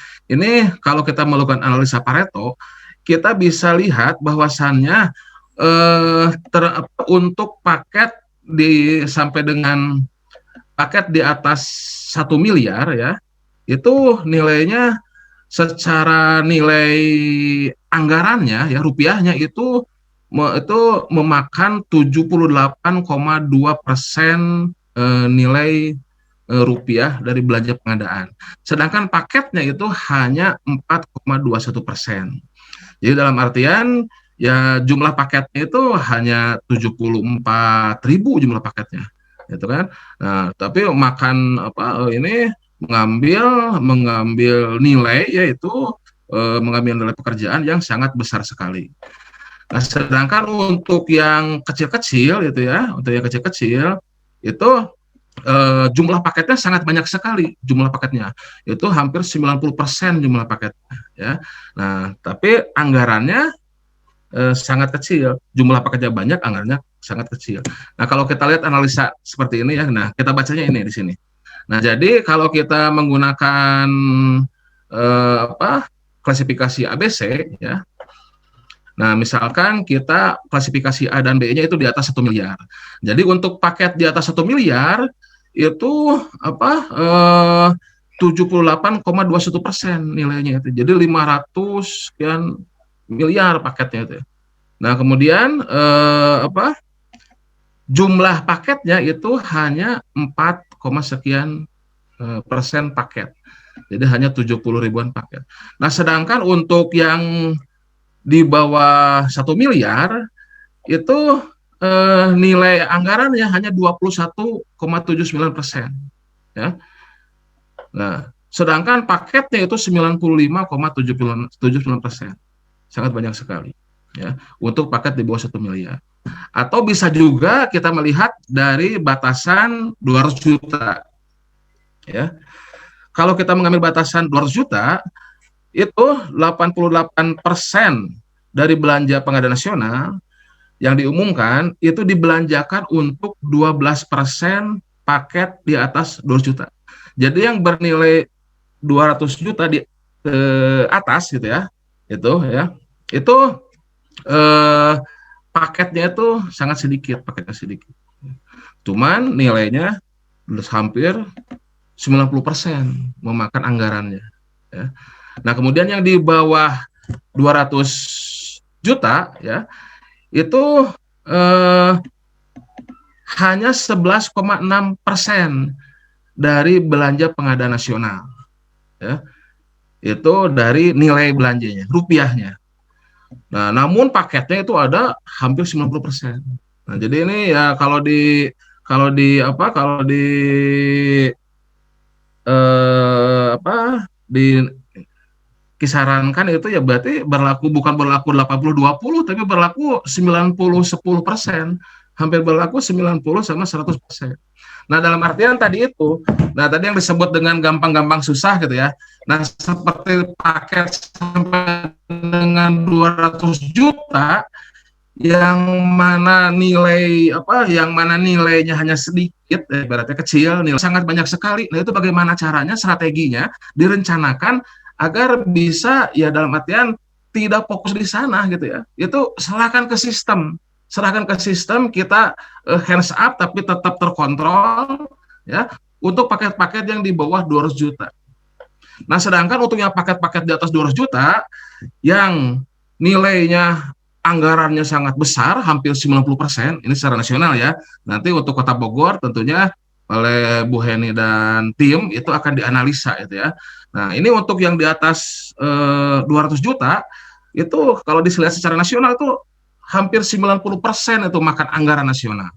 kalau kita melakukan analisa Pareto, kita bisa lihat bahwasannya untuk paket sampai dengan paket di atas 1 miliar ya, itu nilainya secara nilai anggarannya ya rupiahnya itu memakan 78,2% nilai rupiah dari belanja pengadaan. Sedangkan paketnya itu hanya 4,21%. Jadi dalam artian ya jumlah paketnya itu hanya 74.000 jumlah paketnya, gitu kan. Nah, tapi makan ini mengambil nilai yaitu mengambil nilai pekerjaan yang sangat besar sekali. Nah, sedangkan untuk yang kecil-kecil gitu ya, untuk yang kecil-kecil itu jumlah paketnya sangat banyak sekali, jumlah paketnya itu hampir 90% jumlah paketnya ya. Nah, tapi anggarannya sangat kecil, jumlah paketnya banyak, anggarannya sangat kecil. Nah, kalau kita lihat analisa seperti ini ya, nah kita bacanya ini di sini. Nah, jadi kalau kita menggunakan klasifikasi ABC ya. Nah, misalkan kita klasifikasi A dan B-nya itu di atas 1 miliar. Jadi untuk paket di atas 1 miliar itu 78,21% nilainya itu. Jadi 500 sekian miliar paketnya itu. Nah, kemudian jumlah paketnya itu hanya 4, sekian persen paket. Jadi hanya 70 ribuan paket. Nah, sedangkan untuk yang di bawah 1 miliar itu nilai anggarannya hanya 21,79%. Ya. Nah, sedangkan paketnya itu 95,79%. Sangat banyak sekali. Ya, untuk paket di bawah 1 miliar. Atau bisa juga kita melihat dari batasan 200 juta. Ya. Kalau kita mengambil batasan 200 juta, itu 88% dari belanja pengadaan nasional yang diumumkan itu dibelanjakan untuk 12% paket di atas 200 juta. Jadi yang bernilai 200 juta di atas gitu ya, itu paketnya itu sangat sedikit, paketnya sedikit. Cuman nilainya hampir 90% memakan anggarannya. Ya. Nah, kemudian yang di bawah 200 juta ya itu hanya 11,6% dari belanja pengadaan nasional. Ya. Itu dari nilai belanjanya, rupiahnya. Nah, namun paketnya itu ada hampir 90%. Nah, jadi ini ya kalau dikisarankan itu ya berarti bukan berlaku 80-20 tapi berlaku 90-10%, hampir berlaku 90 sama 100%. Nah, dalam artian tadi yang disebut dengan gampang-gampang susah gitu ya. Nah, seperti paket sampai dengan 200 juta yang mana nilainya hanya sedikit, berarti kecil, nilai sangat banyak sekali. Nah, itu bagaimana caranya, strateginya direncanakan agar bisa ya dalam artian tidak fokus di sana gitu ya. Itu serahkan ke sistem, kita hands up tapi tetap terkontrol ya untuk paket-paket yang di bawah 200 juta. Nah, sedangkan untuk yang paket-paket di atas 200 juta yang nilainya anggarannya sangat besar, hampir 90%, ini secara nasional ya. Nanti untuk Kota Bogor tentunya oleh Bu Heni dan tim itu akan dianalisa itu ya. Nah, ini untuk yang di atas 200 juta itu kalau dilihat secara nasional itu hampir 90% itu makan anggaran nasional.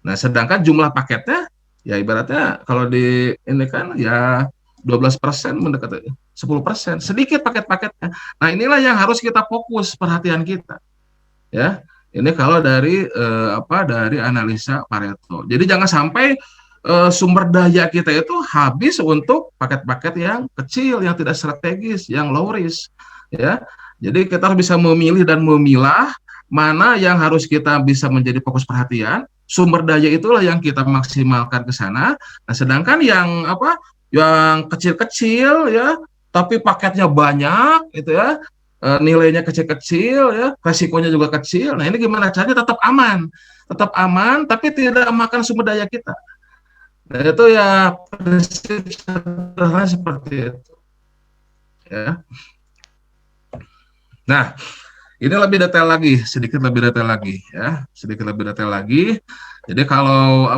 Nah, sedangkan jumlah paketnya ya ibaratnya kalau di ini kan ya 12% mendekati 10%, sedikit paket-paketnya. Nah, inilah yang harus kita fokus perhatian kita. Ya, ini kalau dari dari analisa Pareto. Jadi jangan sampai sumber daya kita itu habis untuk paket-paket yang kecil, yang tidak strategis, yang low risk. Ya, jadi kita harus bisa memilih dan memilah mana yang harus kita bisa menjadi fokus perhatian. Sumber daya itulah yang kita maksimalkan ke sana. Nah, sedangkan yang yang kecil-kecil ya, tapi paketnya banyak, gitu ya. nilainya kecil-kecil ya, resikonya juga kecil. Nah, ini gimana caranya tetap aman? Tetap aman tapi tidak makan sumber daya kita. Nah, itu ya prinsip sederhana seperti itu. Ya. Nah, ini lebih detail lagi, sedikit lebih detail lagi ya, sedikit lebih detail lagi. Jadi kalau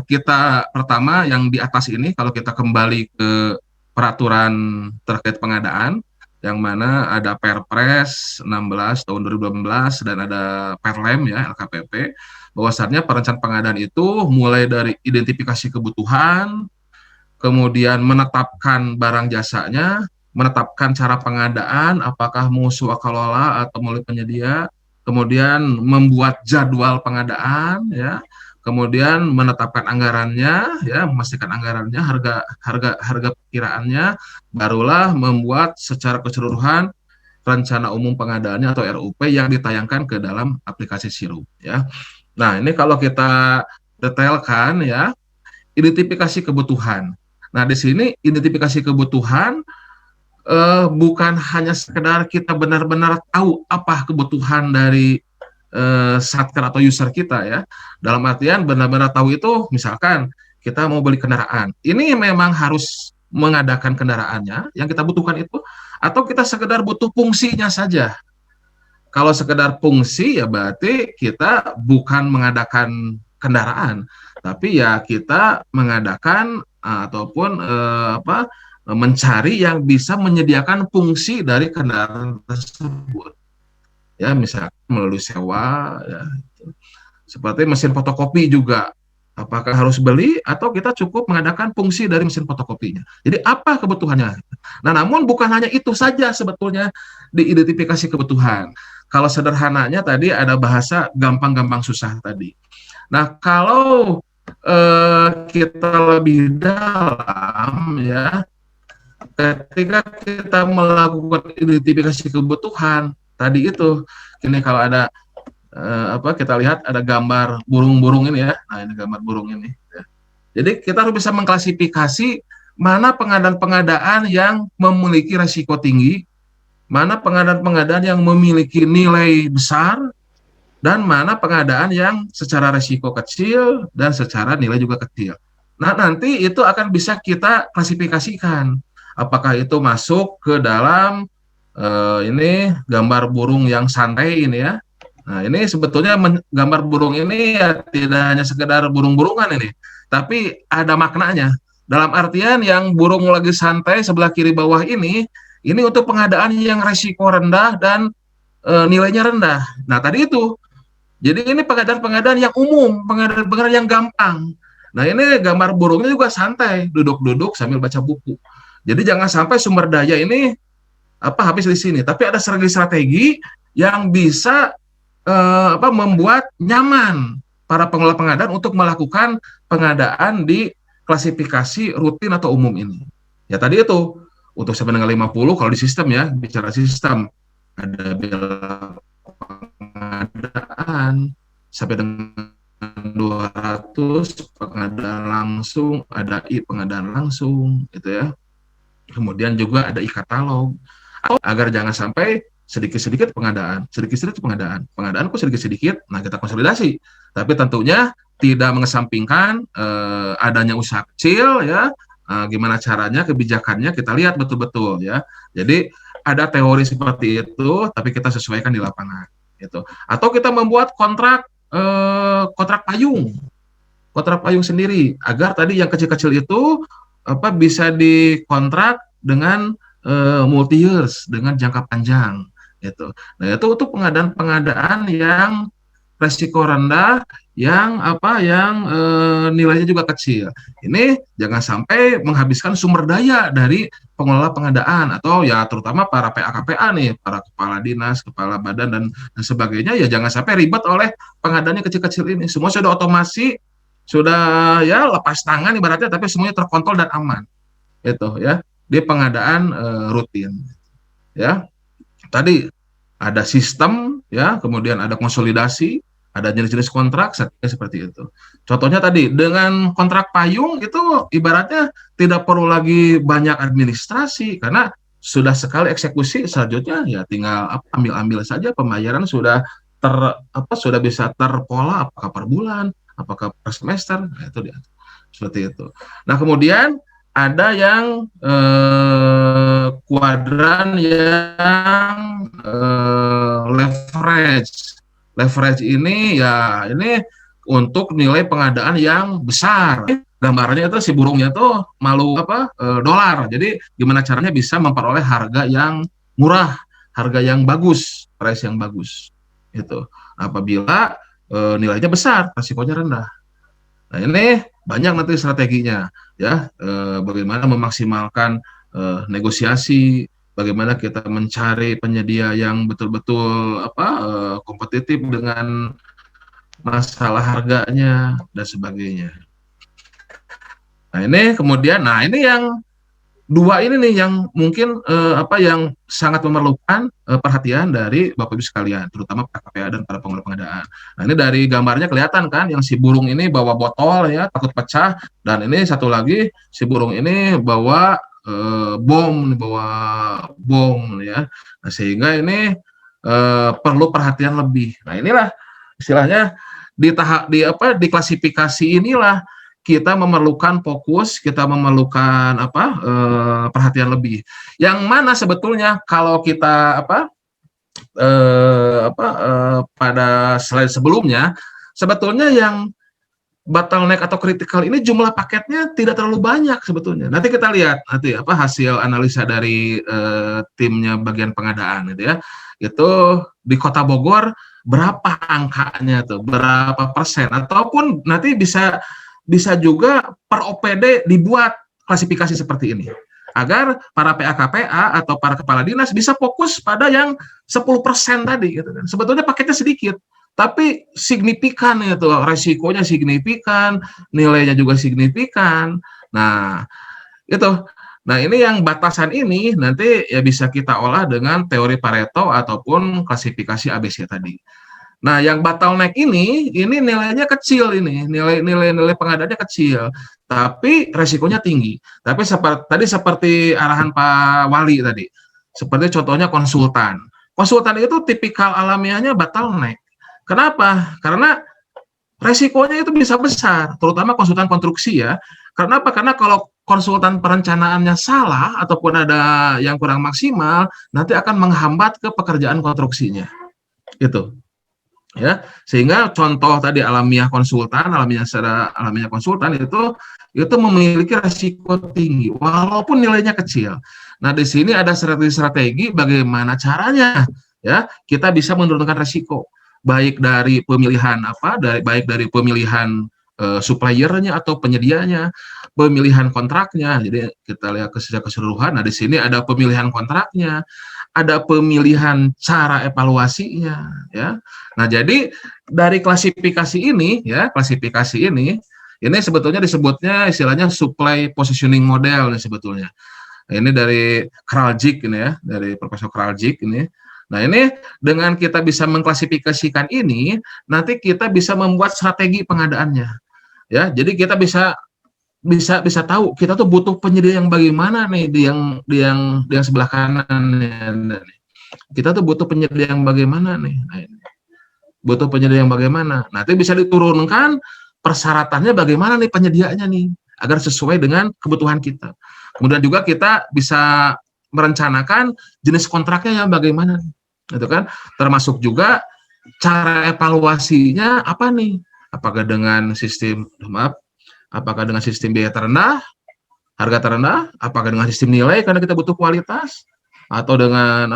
kita pertama yang di atas ini, kalau kita kembali ke peraturan terkait pengadaan, yang mana ada Perpres 16 tahun 2018 dan ada Perlem ya LKPP, bahwasannya perencanaan pengadaan itu mulai dari identifikasi kebutuhan, kemudian menetapkan barang jasanya, menetapkan cara pengadaan, apakah mau swakalola atau melalui penyedia, kemudian membuat jadwal pengadaan, ya, kemudian menetapkan anggarannya, ya, memastikan anggarannya, harga perkiraannya, barulah membuat secara keseluruhan rencana umum pengadaannya atau RUP yang ditayangkan ke dalam aplikasi Sirum, ya. Nah, ini kalau kita detailkan, ya, identifikasi kebutuhan. Nah, di sini identifikasi kebutuhan bukan hanya sekedar kita benar-benar tahu apa kebutuhan dari satker atau user kita ya. Dalam artian benar-benar tahu itu, misalkan kita mau beli kendaraan. Ini memang harus mengadakan kendaraannya yang kita butuhkan itu, atau kita sekedar butuh fungsinya saja. Kalau sekedar fungsi ya berarti kita bukan mengadakan kendaraan, tapi ya kita mengadakan ataupun mencari yang bisa menyediakan fungsi dari kendaraan tersebut. Ya, misalnya melalui sewa, ya, seperti mesin fotokopi juga. Apakah harus beli atau kita cukup mengadakan fungsi dari mesin fotokopinya. Jadi apa kebutuhannya? Nah, namun bukan hanya itu saja sebetulnya diidentifikasi kebutuhan. Kalau sederhananya tadi ada bahasa gampang-gampang susah tadi. Nah, kalau kita lebih dalam ya, ketika kita melakukan identifikasi kebutuhan tadi itu, ini kalau ada kita lihat ada gambar burung-burung ini ya. Nah, ini gambar burung ini. Ya. Jadi kita harus bisa mengklasifikasi mana pengadaan-pengadaan yang memiliki resiko tinggi, mana pengadaan-pengadaan yang memiliki nilai besar, dan mana pengadaan yang secara resiko kecil dan secara nilai juga kecil. Nah, nanti itu akan bisa kita klasifikasikan. Apakah itu masuk ke dalam ini gambar burung yang santai ini ya. Nah, ini sebetulnya gambar burung ini ya tidak hanya sekedar burung-burungan ini, tapi ada maknanya. Dalam artian yang burung lagi santai sebelah kiri bawah ini untuk pengadaan yang resiko rendah dan nilainya rendah. Nah, tadi itu. Jadi ini pengadaan-pengadaan yang umum, pengadaan-pengadaan yang gampang. Nah, ini gambar burungnya juga santai, duduk-duduk sambil baca buku. Jadi jangan sampai sumber daya ini habis di sini, tapi ada strategi yang bisa membuat nyaman para pengelola pengadaan untuk melakukan pengadaan di klasifikasi rutin atau umum ini. Ya tadi itu, untuk sampai dengan 50 kalau di sistem ya, bicara sistem, ada biaya pengadaan, sampai dengan 200 pengadaan langsung, ada pengadaan langsung, gitu ya. Kemudian juga ada e-katalog, agar jangan sampai sedikit-sedikit pengadaan, pengadaan kok sedikit-sedikit, nah kita konsolidasi, tapi tentunya tidak mengesampingkan adanya usaha kecil ya, gimana caranya, kebijakannya kita lihat betul-betul ya. Jadi ada teori seperti itu, tapi kita sesuaikan di lapangan, gitu. Atau kita membuat kontrak payung sendiri, agar tadi yang kecil-kecil itu bisa dikontrak dengan multi years, dengan jangka panjang. Gitu. Nah, itu untuk pengadaan-pengadaan yang resiko rendah, yang nilainya juga kecil. Ini jangan sampai menghabiskan sumber daya dari pengelola pengadaan atau ya terutama para PA-KPA nih, para kepala dinas, kepala badan dan sebagainya, ya jangan sampai ribet oleh pengadaannya kecil-kecil ini. Semua sudah otomasi, sudah ya lepas tangan ibaratnya, tapi semuanya terkontrol dan aman. Itu ya, di pengadaan rutin. Ya. Tadi ada sistem, ya, kemudian ada konsolidasi, ada jenis-jenis kontrak, seperti itu. Contohnya tadi, dengan kontrak payung itu ibaratnya tidak perlu lagi banyak administrasi, karena sudah sekali eksekusi, selanjutnya ya tinggal ambil saja, pembayaran sudah sudah bisa terpola, apakah per bulan, apakah per semester, nah, itu dia seperti itu. Nah kemudian ada yang kuadran yang leverage. Leverage ini ya ini untuk nilai pengadaan yang besar. Gambarnya itu si burungnya tuh malu dolar. Jadi gimana caranya bisa memperoleh harga yang murah, harga yang bagus, price yang bagus. Itu. Apabila nilainya besar, resikonya rendah. Nah ini banyak nanti strateginya, ya. Bagaimana memaksimalkan negosiasi, bagaimana kita mencari penyedia yang betul-betul kompetitif dengan masalah harganya dan sebagainya. Nah ini kemudian, ini yang dua ini nih yang mungkin yang sangat memerlukan perhatian dari Bapak Ibu sekalian, terutama para KPA dan para pengelola pengadaan. Nah ini dari gambarnya kelihatan kan, yang si burung ini bawa botol ya, takut pecah, dan ini satu lagi si burung ini bawa bom ya. Nah, sehingga ini perlu perhatian lebih. Nah inilah istilahnya di klasifikasi inilah kita memerlukan fokus, kita memerlukan perhatian lebih. Yang mana sebetulnya kalau kita pada slide sebelumnya, sebetulnya yang bottleneck atau critical ini jumlah paketnya tidak terlalu banyak sebetulnya. Nanti kita lihat hasil analisa dari timnya bagian pengadaan gitu ya. Itu di Kota Bogor berapa angkanya tuh, berapa persen, ataupun nanti bisa juga per OPD dibuat klasifikasi seperti ini agar para PA-KPA atau para kepala dinas bisa fokus pada yang 10% tadi gitu kan. Sebetulnya paketnya sedikit tapi signifikan itu, resikonya signifikan, nilainya juga signifikan. Nah, itu. Nah, ini yang batasan ini nanti ya bisa kita olah dengan teori Pareto ataupun klasifikasi ABC tadi. Nah, yang bottleneck ini nilainya kecil ini, nilai pengadaannya kecil, tapi resikonya tinggi. Tapi seperti arahan Pak Wali tadi, seperti contohnya konsultan. Konsultan itu tipikal alamiahnya bottleneck. Kenapa? Karena resikonya itu bisa besar, terutama konsultan konstruksi ya. Kenapa? Karena kalau konsultan perencanaannya salah ataupun ada yang kurang maksimal, nanti akan menghambat ke pekerjaan konstruksinya. Gitu. Ya, sehingga contoh tadi alamiah konsultan itu memiliki risiko tinggi walaupun nilainya kecil. Nah, di sini ada strategi bagaimana caranya ya kita bisa menurunkan risiko baik dari pemilihan suppliernya atau penyedianya, pemilihan kontraknya. Jadi kita lihat secara keseluruhan. Nah, di sini ada pemilihan kontraknya, ada pemilihan cara evaluasinya ya. Nah, jadi dari klasifikasi ini ini sebetulnya disebutnya istilahnya supply positioning model nih sebetulnya. Nah, ini dari Kraljic ini ya, dari Profesor Kraljic ini. Nah, ini dengan kita bisa mengklasifikasikan ini, nanti kita bisa membuat strategi pengadaannya. Ya, jadi kita bisa tahu kita tuh butuh penyedia yang bagaimana nih di yang sebelah kanan nih. Kita tuh butuh penyedia yang bagaimana nih. Nah, butuh penyedia yang bagaimana. Nanti bisa diturunkan persyaratannya bagaimana nih penyediaannya nih agar sesuai dengan kebutuhan kita. Kemudian juga kita bisa merencanakan jenis kontraknya yang bagaimana nih. Gitu kan? Termasuk juga cara evaluasinya apa nih? Apakah dengan sistem biaya terendah, harga terendah, apakah dengan sistem nilai karena kita butuh kualitas, atau dengan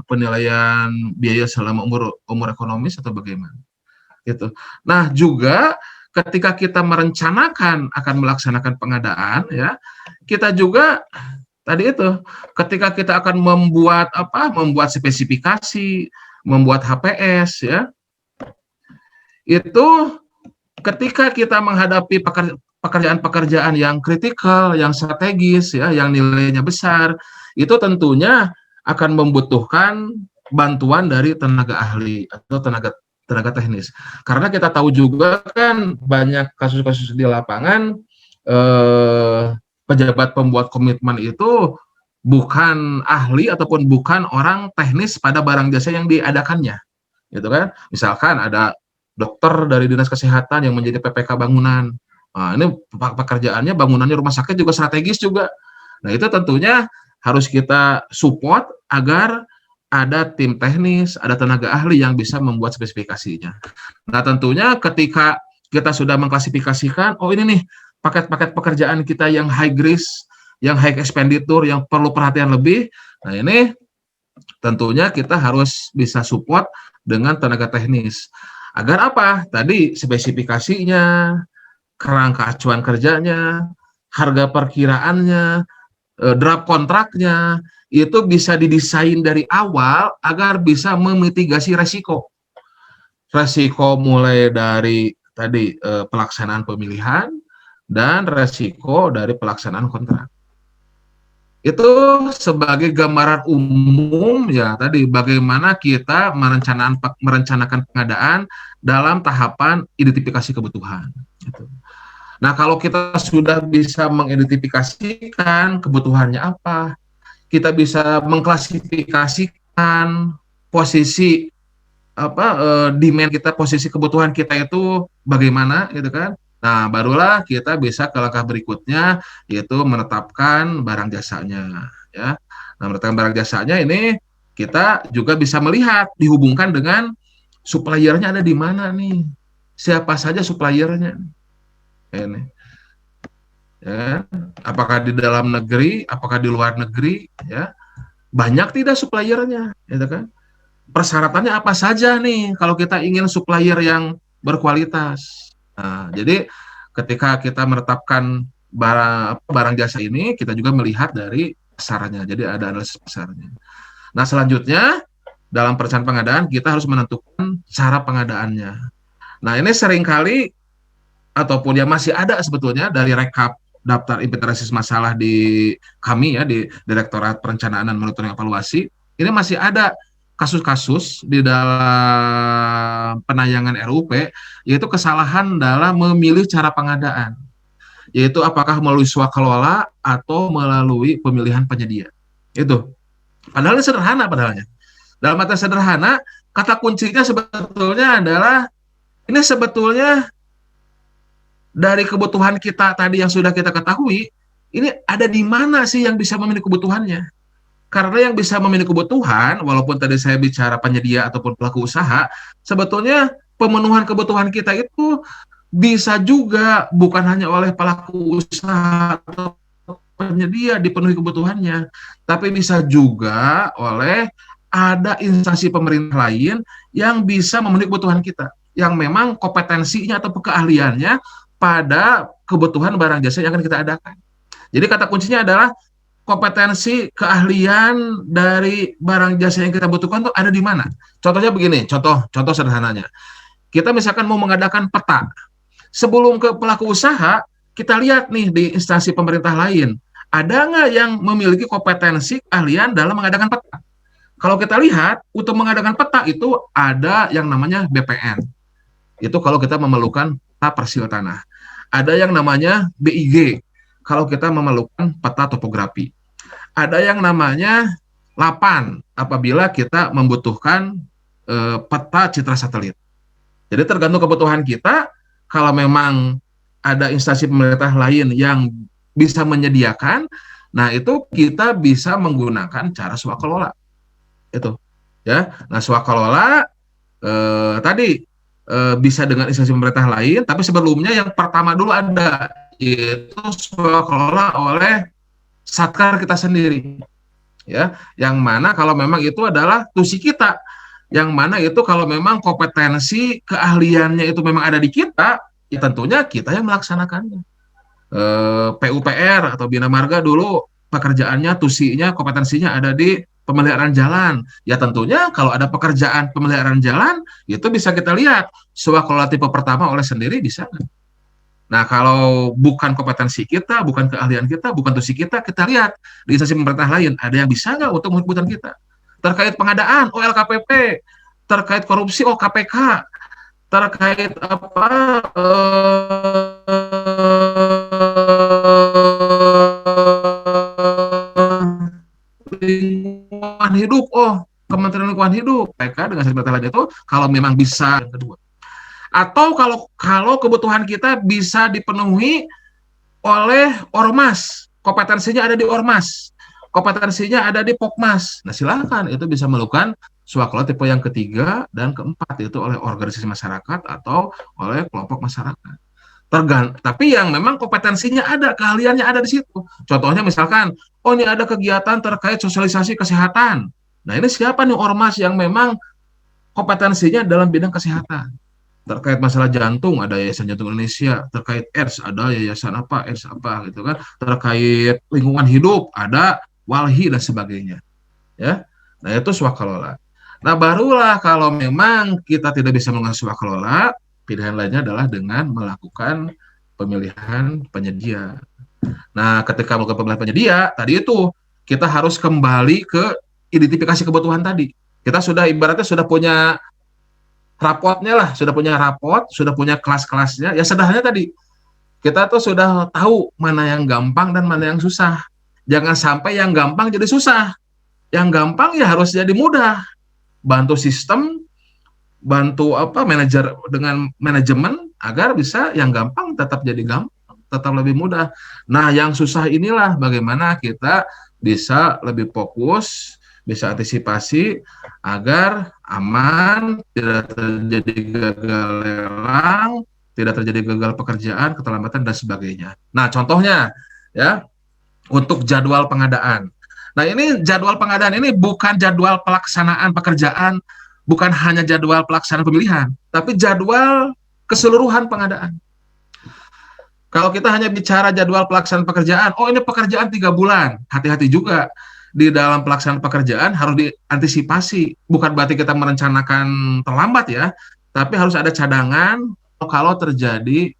penilaian biaya selama umur ekonomis atau bagaimana gitu. Nah, juga ketika kita merencanakan akan melaksanakan pengadaan ya, kita juga tadi itu ketika kita akan membuat spesifikasi, membuat HPS ya, itu ketika kita menghadapi pekerjaan-pekerjaan yang kritikal, yang strategis ya, yang nilainya besar, itu tentunya akan membutuhkan bantuan dari tenaga ahli atau tenaga teknis. Karena kita tahu juga kan banyak kasus-kasus di lapangan pejabat pembuat komitmen itu bukan ahli ataupun bukan orang teknis pada barang jasa yang diadakannya, gitu kan. Misalkan ada dokter dari dinas kesehatan yang menjadi PPK bangunan. Nah, ini pekerjaannya bangunannya rumah sakit juga strategis juga. Nah, itu tentunya harus kita support agar ada tim teknis, ada tenaga ahli yang bisa membuat spesifikasinya. Nah, tentunya ketika kita sudah mengklasifikasikan, oh ini nih paket-paket pekerjaan kita yang high risk, yang high expenditure, yang perlu perhatian lebih. Nah, ini tentunya kita harus bisa support dengan tenaga teknis. Agar apa? Tadi spesifikasinya, kerangka acuan kerjanya, harga perkiraannya, draft kontraknya, itu bisa didesain dari awal agar bisa memitigasi resiko. Resiko mulai dari tadi pelaksanaan pemilihan dan resiko dari pelaksanaan kontrak. Itu sebagai gambaran umum ya tadi bagaimana kita merencanakan pengadaan dalam tahapan identifikasi kebutuhan. Gitu. Nah, kalau kita sudah bisa mengidentifikasikan kebutuhannya apa, kita bisa mengklasifikasikan posisi demand kita, posisi kebutuhan kita itu bagaimana gitu kan. Nah, barulah kita bisa ke langkah berikutnya yaitu menetapkan barang jasanya ya. Nah, menetapkan barang jasanya ini kita juga bisa melihat dihubungkan dengan suppliernya ada di mana nih. Siapa saja suppliernya. Ini ya, apakah di dalam negeri, apakah di luar negeri ya, banyak tidak suppliernya gitu kan. Persyaratannya apa saja nih kalau kita ingin supplier yang berkualitas. Nah, jadi ketika kita menetapkan barang jasa ini, kita juga melihat dari pasarnya, jadi ada analisis pasarnya. Nah, selanjutnya dalam perencanaan pengadaan kita harus menentukan cara pengadaannya. Nah, ini seringkali ataupun yang masih ada sebetulnya dari rekap daftar inventarisasi masalah di kami ya di Direktorat Perencanaan dan Monitoring Evaluasi, ini masih ada kasus-kasus di dalam penayangan RUP yaitu kesalahan dalam memilih cara pengadaan, yaitu apakah melalui swakelola atau melalui pemilihan penyedia. Itu padahal ini sederhana padahalnya. Dalam arti sederhana, kata kuncinya sebetulnya adalah ini sebetulnya dari kebutuhan kita tadi yang sudah kita ketahui, ini ada di mana sih yang bisa memiliki kebutuhannya? Karena yang bisa memiliki kebutuhan, walaupun tadi saya bicara penyedia ataupun pelaku usaha, sebetulnya pemenuhan kebutuhan kita itu bisa juga bukan hanya oleh pelaku usaha atau penyedia dipenuhi kebutuhannya, tapi bisa juga oleh ada instansi pemerintah lain yang bisa memenuhi kebutuhan kita, yang memang kompetensinya atau keahliannya pada kebutuhan barang jasa yang akan kita adakan. Jadi kata kuncinya adalah kompetensi keahlian dari barang jasa yang kita butuhkan itu ada di mana. Contohnya begini, contoh sederhananya. Kita misalkan mau mengadakan peta. Sebelum ke pelaku usaha, kita lihat nih di instansi pemerintah lain, ada nggak yang memiliki kompetensi keahlian dalam mengadakan peta? Kalau kita lihat, untuk mengadakan peta itu ada yang namanya BPN. Itu kalau kita memerlukan peta persil tanah. Ada yang namanya BIG, kalau kita memerlukan peta topografi. Ada yang namanya LAPAN, apabila kita membutuhkan peta citra satelit. Jadi tergantung kebutuhan kita, kalau memang ada instansi pemerintah lain yang bisa menyediakan, nah itu kita bisa menggunakan cara swakelola. Itu ya. Nah, swakelola tadi bisa dengan instansi pemerintah lain, tapi sebelumnya yang pertama dulu ada, yaitu swakelola oleh Satkar kita sendiri, ya, yang mana kalau memang itu adalah tusi kita, yang mana itu kalau memang kompetensi keahliannya itu memang ada di kita, ya tentunya kita yang melaksanakannya. PUPR atau Bina Marga dulu pekerjaannya, tusinya, kompetensinya ada di pemeliharaan jalan. Ya tentunya kalau ada pekerjaan pemeliharaan jalan, itu bisa kita lihat swakelola tipe pertama oleh sendiri bisa. Nah, kalau bukan kompetensi kita, bukan keahlian kita, bukan tusi kita, kita lihat di instansi pemerintah lain, ada yang bisa nggak untuk kebutuhan kita? Terkait pengadaan, LKPP, terkait korupsi, KPK, terkait apa? lingkungan hidup, oh Kementerian Lingkungan Hidup, PK dengan sertifikat itu kalau memang bisa yang kedua. Atau kalau kebutuhan kita bisa dipenuhi oleh ormas, kompetensinya ada di ormas, kompetensinya ada di Pokmas. Nah, silakan itu bisa melakukan swaklola tipe yang ketiga dan keempat, itu oleh organisasi masyarakat atau oleh kelompok masyarakat. Tapi yang memang kompetensinya ada, keahliannya ada di situ. Contohnya misalkan, oh ini ada kegiatan terkait sosialisasi kesehatan. Nah, ini siapa nih ormas yang memang kompetensinya dalam bidang kesehatan? Terkait masalah jantung, ada Yayasan Jantung Indonesia. Terkait AIDS, ada yayasan apa, AIDS apa gitu kan. Terkait lingkungan hidup, ada Walhi dan sebagainya. Ya, nah itu swakalola. Nah, barulah kalau memang kita tidak bisa melakukan swakalola, pilihan lainnya adalah dengan melakukan pemilihan penyedia. Nah, ketika melakukan pemilihan penyedia, tadi itu kita harus kembali ke identifikasi kebutuhan tadi. Kita sudah ibaratnya sudah punya rapotnya lah, sudah punya rapot, sudah punya kelas-kelasnya. Ya sederhananya tadi, kita tuh sudah tahu mana yang gampang dan mana yang susah. Jangan sampai yang gampang jadi susah. Yang gampang ya harus jadi mudah. Bantu sistem, bantu manajer dengan manajemen agar bisa yang gampang tetap jadi gampang, tetap lebih mudah. Nah, yang susah inilah bagaimana kita bisa lebih fokus, bisa antisipasi agar aman, tidak terjadi gagal lelang, tidak terjadi gagal pekerjaan, keterlambatan dan sebagainya. Nah, contohnya ya untuk jadwal pengadaan. Nah, ini jadwal pengadaan ini bukan jadwal pelaksanaan pekerjaan, bukan hanya jadwal pelaksanaan pemilihan, tapi jadwal keseluruhan pengadaan. Kalau kita hanya bicara jadwal pelaksanaan pekerjaan, oh ini pekerjaan 3 bulan, hati-hati juga. Di dalam pelaksanaan pekerjaan harus diantisipasi. Bukan berarti kita merencanakan terlambat ya, tapi harus ada cadangan kalau terjadi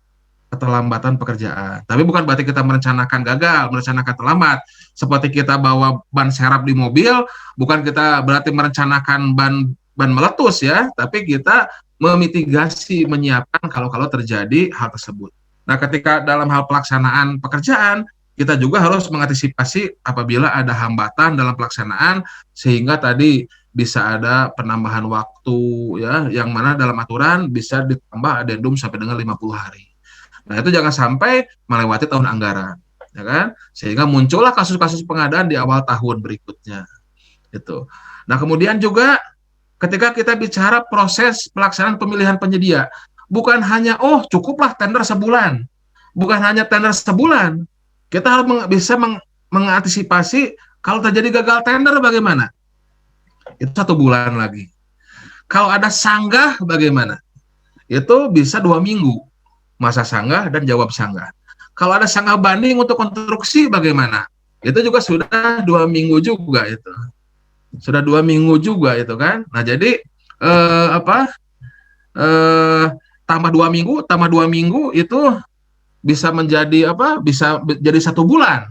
keterlambatan pekerjaan. Tapi bukan berarti kita merencanakan gagal, merencanakan terlambat. Seperti kita bawa ban serap di mobil, bukan kita berarti merencanakan ban meletus ya, tapi kita memitigasi, menyiapkan kalau terjadi hal tersebut. Nah, ketika dalam hal pelaksanaan pekerjaan, kita juga harus mengantisipasi apabila ada hambatan dalam pelaksanaan, sehingga tadi bisa ada penambahan waktu ya, yang mana dalam aturan bisa ditambah adendum sampai dengan 50 hari. Nah, itu jangan sampai melewati tahun anggaran, ya kan? Sehingga muncullah kasus-kasus pengadaan di awal tahun berikutnya. Itu. Nah, kemudian juga ketika kita bicara proses pelaksanaan pemilihan penyedia, bukan hanya cukuplah tender sebulan. Bukan hanya tender sebulan. Kita harus bisa mengantisipasi kalau terjadi gagal tender bagaimana? Itu 1 bulan lagi. Kalau ada sanggah bagaimana? Itu bisa 2 minggu. Masa sanggah dan jawab sanggah. Kalau ada sanggah banding untuk konstruksi bagaimana? Itu juga sudah 2 minggu juga itu. Sudah 2 minggu juga itu kan. Nah, jadi tambah 2 minggu itu bisa menjadi bisa jadi 1 bulan.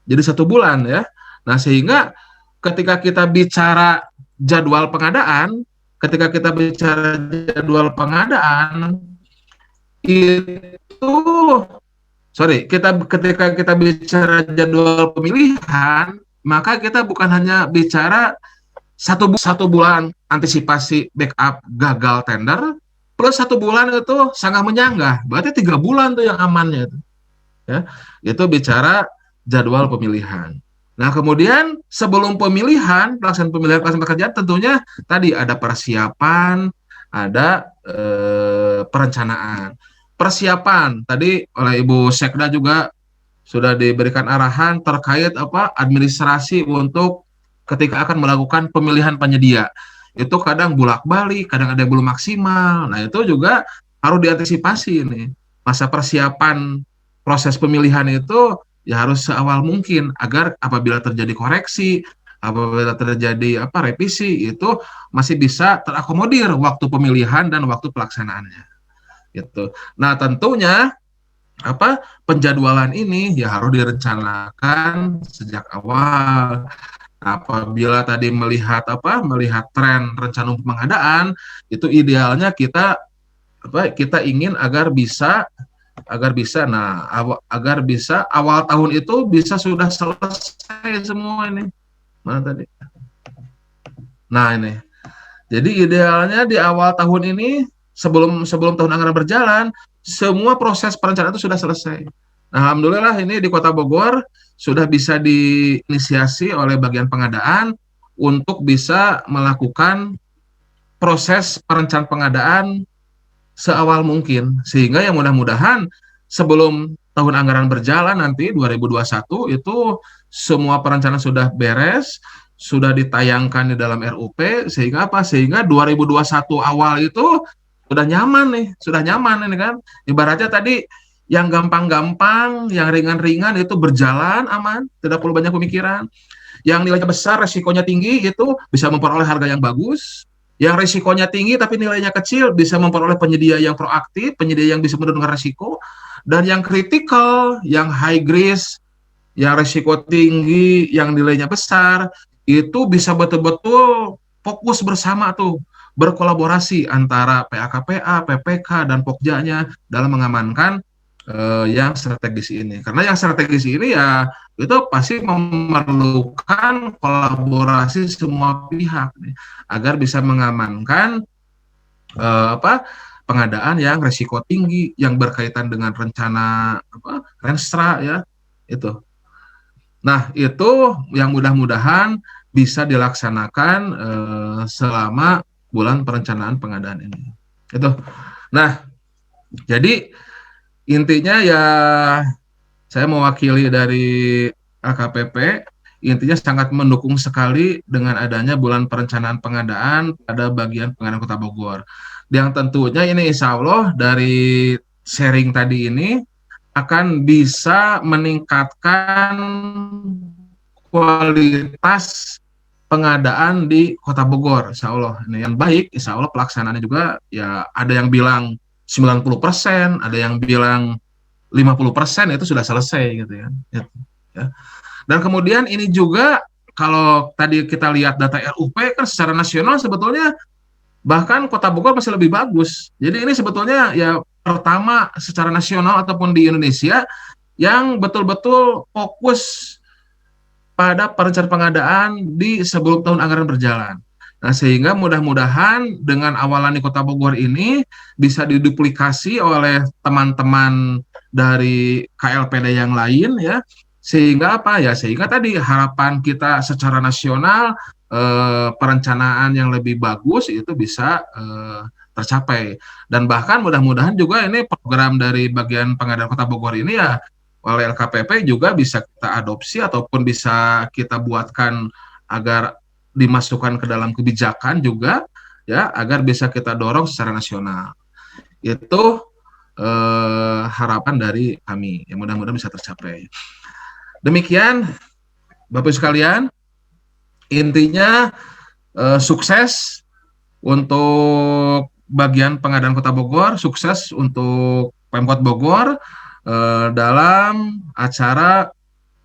Jadi 1 bulan ya. Nah, sehingga ketika kita bicara jadwal pengadaan, ketika kita bicara jadwal pemilihan, maka kita bukan hanya bicara 1 bulan antisipasi backup gagal tender, plus 1 bulan itu sangat menyanggah, berarti 3 bulan tuh yang amannya itu. Ya, itu bicara jadwal pemilihan. Nah, kemudian sebelum pelaksanaan pemilihan pekerjaan tentunya tadi ada persiapan, ada perencanaan. Persiapan tadi oleh Ibu Sekda juga sudah diberikan arahan terkait administrasi untuk ketika akan melakukan pemilihan penyedia. Itu kadang bolak-balik, kadang ada yang belum maksimal. Nah, itu juga harus diantisipasi ini. Masa persiapan proses pemilihan itu ya harus seawal mungkin agar apabila terjadi koreksi, apabila terjadi revisi, itu masih bisa terakomodir waktu pemilihan dan waktu pelaksanaannya. Gitu. Nah, tentunya penjadwalan ini ya harus direncanakan sejak awal. Apabila tadi melihat tren rencana pengadaan, itu idealnya kita ingin agar bisa awal tahun itu bisa sudah selesai semua ini. Mana tadi? Nah ini. Jadi idealnya di awal tahun ini sebelum tahun anggaran berjalan, semua proses perencanaan itu sudah selesai. Nah, alhamdulillah ini di Kota Bogor sudah bisa diinisiasi oleh bagian pengadaan untuk bisa melakukan proses perencanaan pengadaan seawal mungkin, sehingga yang mudah-mudahan sebelum tahun anggaran berjalan nanti 2021 itu semua perencanaan sudah beres, sudah ditayangkan di dalam RUP, sehingga apa? Sehingga 2021 awal itu sudah nyaman ini kan. Ibaratnya tadi yang gampang-gampang, yang ringan-ringan itu berjalan aman, tidak perlu banyak pemikiran. Yang nilainya besar, resikonya tinggi itu bisa memperoleh harga yang bagus. Yang resikonya tinggi tapi nilainya kecil bisa memperoleh penyedia yang proaktif, penyedia yang bisa menurunkan resiko. Dan yang kritikal, yang high risk, yang resiko tinggi, yang nilainya besar, itu bisa betul-betul fokus bersama tuh, berkolaborasi antara PAKPA, PPK, dan Pokjanya dalam mengamankan yang strategis ini. Karena yang strategis ini ya itu pasti memerlukan kolaborasi semua pihak nih, agar bisa mengamankan pengadaan yang resiko tinggi yang berkaitan dengan rencana Renstra ya itu. Nah itu yang mudah-mudahan bisa dilaksanakan selama bulan perencanaan pengadaan ini. Itu. Nah jadi intinya ya saya mewakili dari AKPP, intinya sangat mendukung sekali dengan adanya bulan perencanaan pengadaan pada bagian pengadaan Kota Bogor. Yang tentunya ini insya Allah dari sharing tadi ini akan bisa meningkatkan kualitas pengadaan di Kota Bogor, insya Allah. Ini yang baik, insya Allah pelaksanaannya juga ya ada yang bilang 90%, ada yang bilang 50% itu sudah selesai gitu ya. Dan kemudian ini juga kalau tadi kita lihat data RUP kan secara nasional sebetulnya bahkan Kota Bogor masih lebih bagus. Jadi ini sebetulnya ya pertama secara nasional ataupun di Indonesia yang betul-betul fokus pada perencanaan pengadaan di sebelum tahun anggaran berjalan. Nah, sehingga mudah-mudahan dengan awalan di Kota Bogor ini bisa diduplikasi oleh teman-teman dari KLPD yang lain ya. Sehingga apa ya? Sehingga tadi harapan kita secara nasional perencanaan yang lebih bagus itu bisa tercapai. Dan bahkan mudah-mudahan juga ini program dari bagian pengadaan Kota Bogor ini ya oleh LKPP juga bisa kita adopsi ataupun bisa kita buatkan agar dimasukkan ke dalam kebijakan juga ya agar bisa kita dorong secara nasional. Itu harapan dari kami yang mudah-mudahan bisa tercapai. Demikian Bapak Ibu sekalian, intinya sukses untuk bagian pengadaan Kota Bogor, sukses untuk Pemkot Bogor dalam acara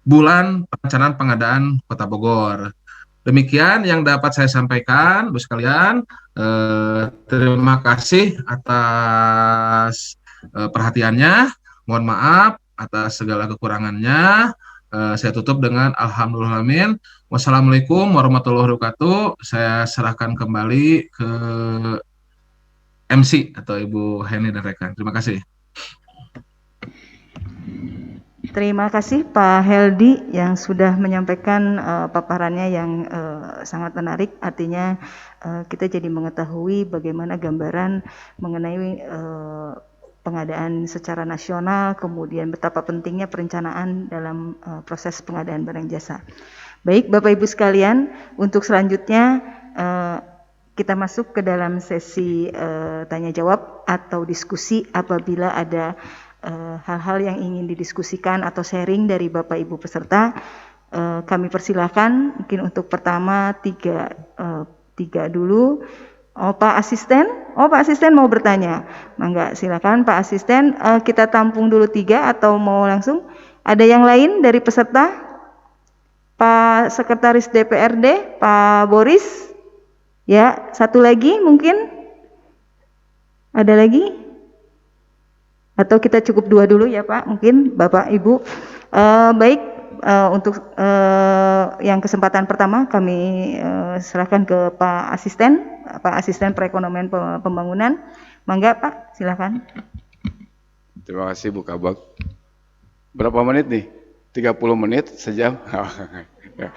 bulan perencanaan pengadaan Kota Bogor. Demikian yang dapat saya sampaikan, Bapak sekalian. Terima kasih atas perhatiannya. Mohon maaf atas segala kekurangannya. Saya tutup dengan alhamdulillahirrahmanirrahim. Wassalamualaikum warahmatullahi wabarakatuh. Saya serahkan kembali ke MC atau Ibu Heni dan rekan. Terima kasih. Terima kasih Pak Heldi yang sudah menyampaikan paparannya yang sangat menarik. Artinya kita jadi mengetahui bagaimana gambaran mengenai pengadaan secara nasional, kemudian betapa pentingnya perencanaan dalam proses pengadaan barang jasa. Baik Bapak Ibu sekalian, untuk selanjutnya kita masuk ke dalam sesi tanya jawab atau diskusi apabila ada hal-hal yang ingin didiskusikan atau sharing dari Bapak Ibu peserta. Kami persilahkan mungkin untuk pertama tiga dulu. Pak Asisten mau bertanya. Mangga silakan Pak Asisten. Kita tampung dulu 3 atau mau langsung? Ada yang lain dari peserta? Pak Sekretaris DPRD, Pak Boris. Ya, satu lagi mungkin. Ada lagi? Atau kita cukup 2 dulu ya Pak, mungkin Bapak Ibu. Baik, untuk yang kesempatan pertama kami serahkan ke Pak Asisten Perekonomian Pembangunan. Mangga Pak, silakan. Terima kasih Bu Kabak. Berapa menit nih? 30 menit, sejam? Ya.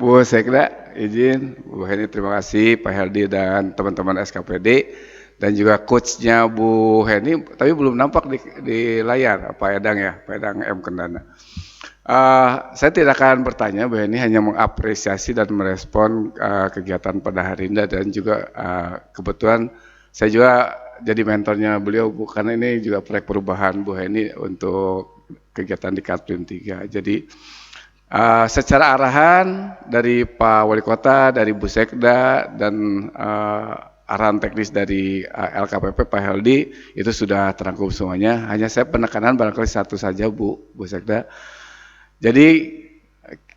Bu Sekda, izin. Bu Heni, terima kasih. Pak Heldi dan teman-teman SKPD. Dan juga coachnya Bu Heni, tapi belum nampak di layar, Pak Edang ya, Pak Edang M. Kendana. Saya tidak akan bertanya, Bu Heni hanya mengapresiasi dan merespon kegiatan pada hari ini, dan juga kebetulan saya juga jadi mentornya beliau, Bu, karena ini juga proyek perubahan Bu Heni untuk kegiatan di Katwin 3. Jadi secara arahan dari Pak Wali Kota, dari Bu Sekda, dan arahan teknis dari LKPP Pak Heldi itu sudah terangkum semuanya. Hanya saya penekanan barangkali satu saja Bu Sekda. Jadi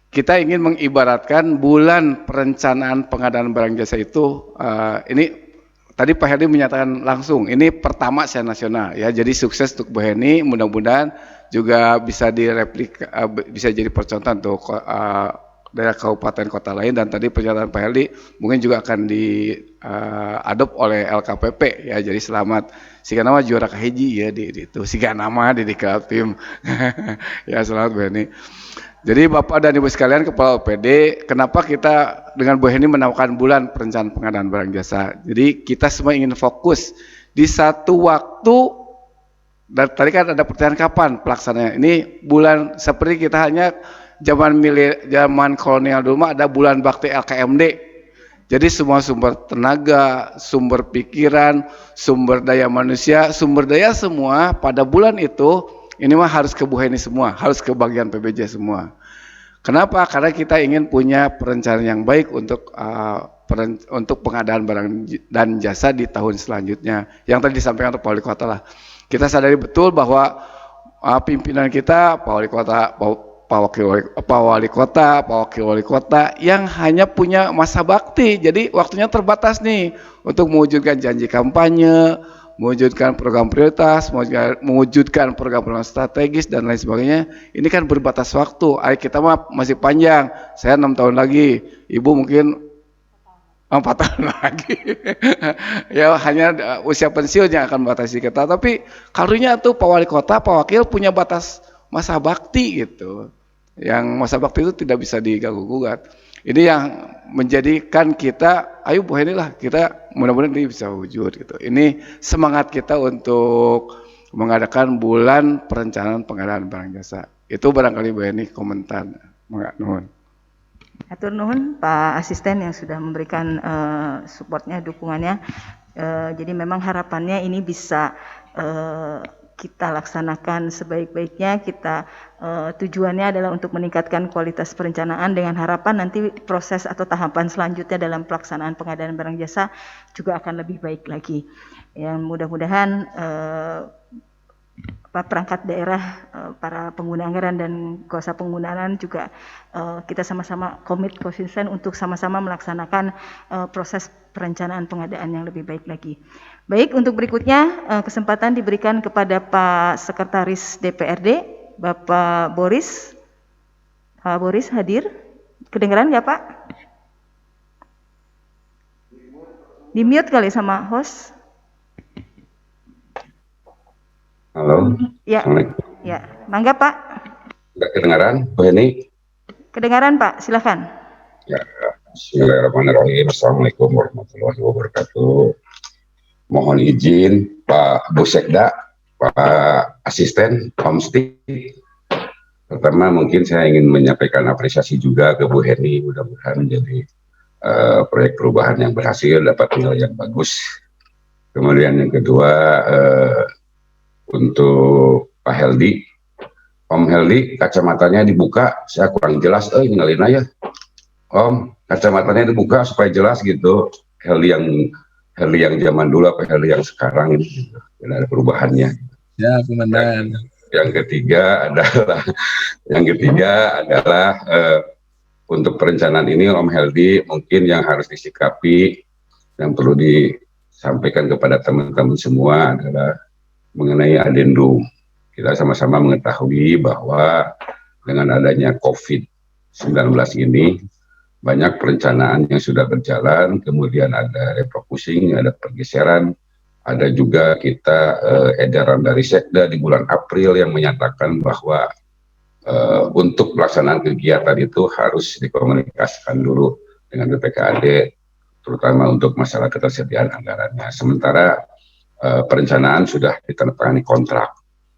kita ingin mengibaratkan bulan perencanaan pengadaan barang jasa itu ini tadi Pak Heldi menyatakan langsung ini pertama secara nasional ya. Jadi sukses untuk Bu Heni, mudah-mudahan juga bisa direplika, bisa jadi percontohan untuk daerah kabupaten kota lain, dan tadi pernyataan Pak Heldi mungkin juga akan diadop oleh LKPP ya. Jadi selamat siga nama juara kahiji ya di itu siga nama di Kaltim. Ya selamat Bu Heni. Jadi Bapak dan Ibu sekalian Kepala OPD, kenapa kita dengan Bu Heni menawarkan bulan perencanaan pengadaan barang jasa? Jadi kita semua ingin fokus di satu waktu. Dan tadi kan ada pertanyaan kapan pelaksanaannya. Ini bulan seperti kita hanya zaman kolonial dulu mah ada bulan bakti LKMD. Jadi semua sumber tenaga, sumber pikiran, sumber daya manusia, sumber daya semua pada bulan itu ini mah harus ke Bu Heni semua, harus ke bagian PBJ semua. Kenapa? Karena kita ingin punya perencanaan yang baik untuk pengadaan barang dan jasa di tahun selanjutnya. Yang tadi disampaikan oleh Pak Wali Kota lah. Kita sadari betul bahwa pimpinan kita, Pak Wali Kota, Pak Wakil Wali Kota yang hanya punya masa bakti. Jadi waktunya terbatas nih untuk mewujudkan janji kampanye, mewujudkan program prioritas, mewujudkan program-program strategis dan lain sebagainya. Ini kan berbatas waktu. Ayo kita mah masih panjang. Saya 6 tahun lagi, Ibu mungkin 4 tahun lagi. Ya hanya usia pensiun yang akan membatasi kita. Tapi karunya tuh Pak Wali Kota, Pak Wakil punya batas masa bakti gitu. Yang masa bakti itu tidak bisa diganggu-gugat. Ini yang menjadikan kita, ayo Bu Heni lah, kita mudah-mudahan ini bisa wujud gitu. Ini semangat kita untuk mengadakan bulan perencanaan pengadaan barang jasa. Itu barangkali Bu Heni komentar. Nuhun. Atur nuhun Pak Asisten yang sudah memberikan supportnya, dukungannya. Jadi memang harapannya ini bisa kita laksanakan sebaik-baiknya. Kita tujuannya adalah untuk meningkatkan kualitas perencanaan dengan harapan nanti proses atau tahapan selanjutnya dalam pelaksanaan pengadaan barang jasa juga akan lebih baik lagi. Yang mudah-mudahan perangkat daerah, para pengguna anggaran dan kuasa penggunaan juga kita sama-sama komit konsisten untuk sama-sama melaksanakan proses perencanaan pengadaan yang lebih baik lagi. Baik, untuk berikutnya kesempatan diberikan kepada Pak Sekretaris DPRD, Bapak Boris. Pak Boris hadir. Kedengaran nggak Pak? Di mute kali sama host. Halo. Ya, ya, mangga Pak. Nggak kedengaran, Bu Heni? Kedengaran Pak, silakan. Ya, bismillahirrahmanirrahim. Assalamualaikum warahmatullahi wabarakatuh. Mohon izin Pak Bu Sekda, Pak Asisten, Homesti. Pertama mungkin saya ingin menyampaikan apresiasi juga ke Bu Heni. Mudah-mudahan menjadi proyek perubahan yang berhasil, dapat nilai yang bagus. Kemudian yang kedua, untuk Pak Heldi, Om Heldi, kacamatanya dibuka, saya kurang jelas, ninggalin aja. Om, kacamatanya dibuka supaya jelas gitu. Heldi yang zaman dulu apa Heldi yang sekarang ini, ada perubahannya. Ya, Komandan. Yang ketiga adalah untuk perencanaan ini Om Heldi mungkin yang harus disikapi, yang perlu disampaikan kepada teman-teman semua adalah mengenai adendum. Kita sama-sama mengetahui bahwa dengan adanya COVID-19 ini, banyak perencanaan yang sudah berjalan, kemudian ada refocusing, ada pergeseran, ada juga kita edaran dari Sekda di bulan April yang menyatakan bahwa untuk pelaksanaan kegiatan itu harus dikomunikasikan dulu dengan BPKAD, terutama untuk masalah ketersediaan anggarannya. Sementara perencanaan sudah ditandatangani kontrak.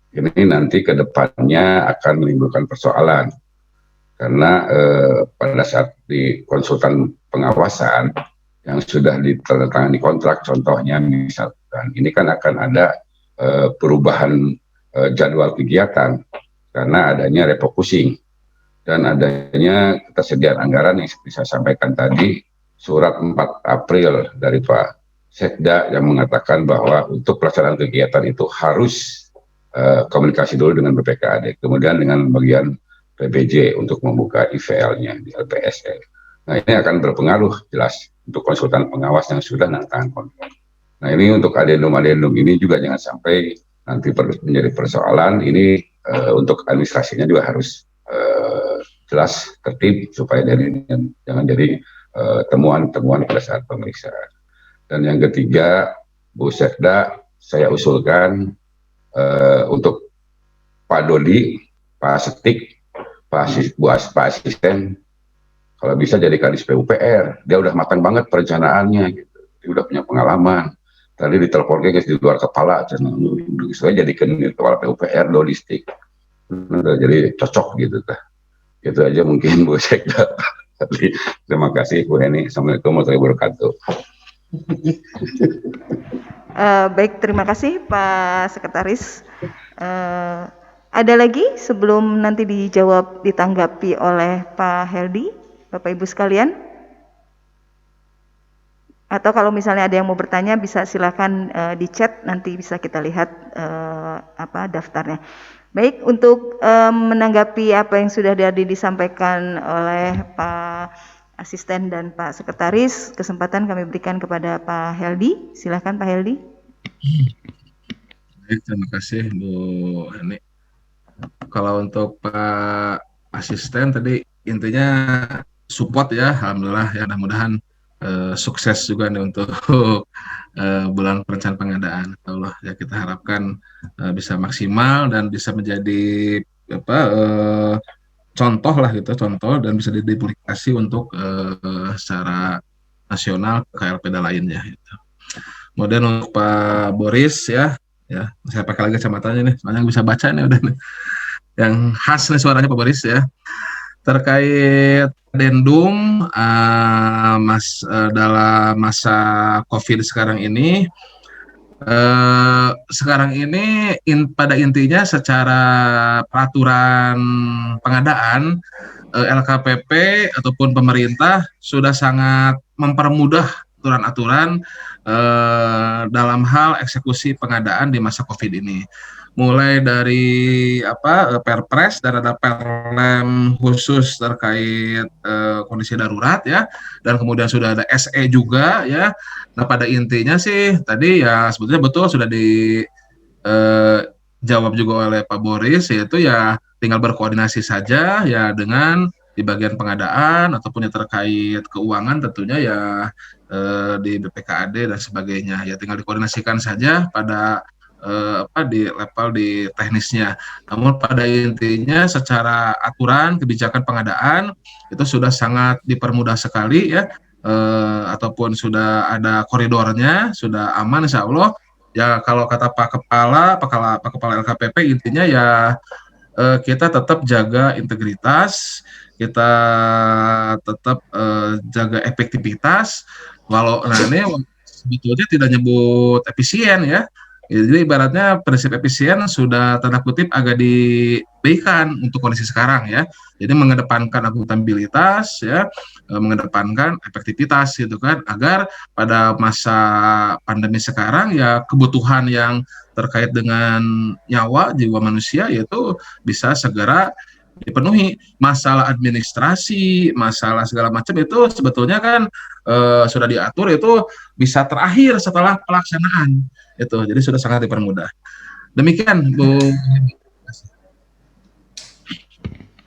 Ini nanti ke depannya akan menimbulkan persoalan karena pada saat di konsultan pengawasan yang sudah ditandatangani kontrak, contohnya misalkan ini kan akan ada perubahan jadwal kegiatan karena adanya refocusing dan adanya ketersediaan anggaran yang seperti saya sampaikan tadi, surat 4 April dari Pak Sekda yang mengatakan bahwa untuk pelaksanaan kegiatan itu harus komunikasi dulu dengan BPKAD, kemudian dengan bagian PBJ untuk membuka IVL-nya di LPSE. Nah, ini akan berpengaruh jelas untuk konsultan pengawas yang sudah menandatangani kontrak. Nah, ini untuk adendum-adendum ini juga jangan sampai nanti menjadi persoalan. Ini untuk administrasinya juga harus jelas, tertib, supaya jangan jadi temuan-temuan pada saat pemeriksaan. Dan yang ketiga, Bu Sekda, saya usulkan untuk Pak Dodi, Pak Setik, Pak Asisten, kalau bisa jadi kadis PUPR. Dia udah matang banget perencanaannya, gitu. Dia udah punya pengalaman. Tadi ditelepon guys di luar kepala, saya jadikan kepala PUPR logistik. Jadi cocok gitu. Itu aja mungkin Bu Sekda. Terima kasih Bu Heni. Assalamualaikum warahmatullahi wabarakatuh. Baik, terima kasih Pak Sekretaris. Ada lagi sebelum nanti dijawab, ditanggapi oleh Pak Heldi, Bapak Ibu sekalian? Atau kalau misalnya ada yang mau bertanya bisa silakan di chat, nanti bisa kita lihat daftarnya. Baik, untuk menanggapi apa yang sudah disampaikan oleh Pak Asisten dan Pak Sekretaris, kesempatan kami berikan kepada Pak Heldi. Silakan Pak Heldi. Baik, terima kasih Bu Heni. Kalau untuk Pak Asisten tadi intinya support ya, alhamdulillah ya, mudah-mudahan sukses juga nih untuk bulan perencanaan pengadaan. Allah ya, kita harapkan bisa maksimal dan bisa menjadi contoh lah gitu, contoh dan bisa diduplikasi untuk secara nasional ke KLPD lainnya gitu. Kemudian untuk Pak Boris ya saya pakai lagi kacamatanya nih, soalnya bisa baca nih udah nih. Yang khas nih suaranya Pak Boris ya. Terkait adendum dalam masa COVID sekarang ini, pada intinya secara peraturan pengadaan LKPP ataupun pemerintah sudah sangat mempermudah aturan-aturan dalam hal eksekusi pengadaan di masa COVID ini. Mulai dari Perpres dan ada Perlem khusus terkait kondisi darurat ya, dan kemudian sudah ada SE juga ya. Nah, pada intinya sih tadi ya sebetulnya betul sudah dijawab juga oleh Pak Boris, yaitu ya tinggal berkoordinasi saja ya dengan di bagian pengadaan ataupun yang terkait keuangan tentunya ya di BPKAD dan sebagainya, ya tinggal dikoordinasikan saja pada di level di teknisnya. Namun pada intinya secara aturan kebijakan pengadaan itu sudah sangat dipermudah sekali ya, ataupun sudah ada koridornya, sudah aman insya Allah. Ya kalau kata Pak Kepala LKPP intinya ya kita tetap jaga integritas, kita tetap jaga efektivitas. Nah ini sebetulnya tidak nyebut efisien ya. Jadi ibaratnya prinsip efisien sudah tanda kutip agak diberikan untuk kondisi sekarang ya. Jadi mengedepankan akuntabilitas ya, mengedepankan efektivitas gitu kan, agar pada masa pandemi sekarang ya kebutuhan yang terkait dengan nyawa jiwa manusia yaitu bisa segera dipenuhi. Masalah administrasi, masalah segala macam itu sebetulnya kan sudah diatur, itu bisa terakhir setelah pelaksanaan itu, jadi sudah sangat dipermudah. Demikian Bu.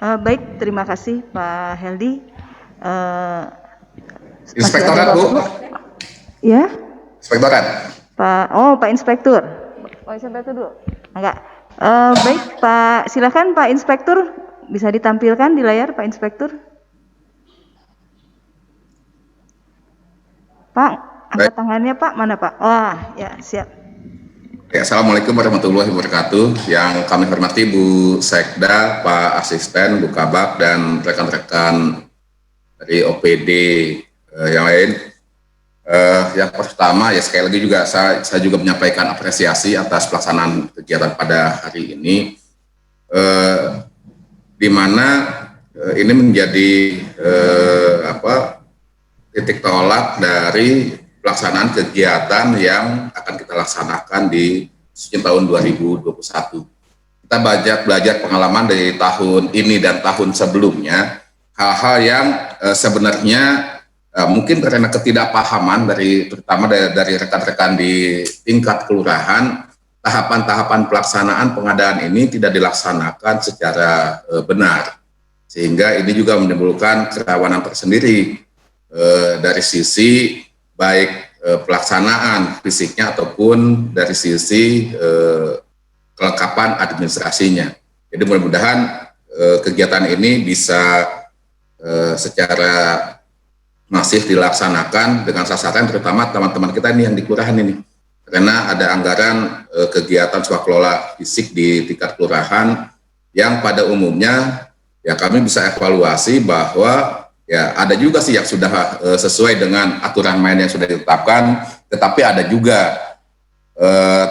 Baik, terima kasih Pak Heldi. Inspektorat, Bu. Ya, Inspektorat. Pak Inspektur. Pak Inspektur dulu. Enggak. Baik, Pak, silakan Pak Inspektur, bisa ditampilkan di layar Pak Inspektur. Pak, angkat tangannya Pak, mana Pak? Wah, ya siap. Ya, Assalamualaikum warahmatullahi wabarakatuh. Yang kami hormati Bu Sekda, Pak Asisten, Bu Kabak, dan rekan-rekan dari OPD yang lain. Yang pertama, ya sekali lagi juga saya juga menyampaikan apresiasi atas pelaksanaan kegiatan pada hari ini, di mana ini menjadi titik tolak dari pelaksanaan kegiatan yang akan kita laksanakan di tahun 2021. Kita belajar pengalaman dari tahun ini dan tahun sebelumnya, hal-hal yang sebenarnya mungkin karena ketidakpahaman terutama dari rekan-rekan di tingkat kelurahan, tahapan-tahapan pelaksanaan pengadaan ini tidak dilaksanakan secara benar, sehingga ini juga menimbulkan kerawanan tersendiri dari sisi baik pelaksanaan fisiknya ataupun dari sisi kelengkapan administrasinya. Jadi mudah-mudahan kegiatan ini bisa secara masif dilaksanakan dengan sasaran terutama teman-teman kita ini yang di kelurahan ini. Karena ada anggaran kegiatan swakelola fisik di tingkat kelurahan yang pada umumnya ya kami bisa evaluasi bahwa ya ada juga sih yang sudah sesuai dengan aturan main yang sudah ditetapkan, tetapi ada juga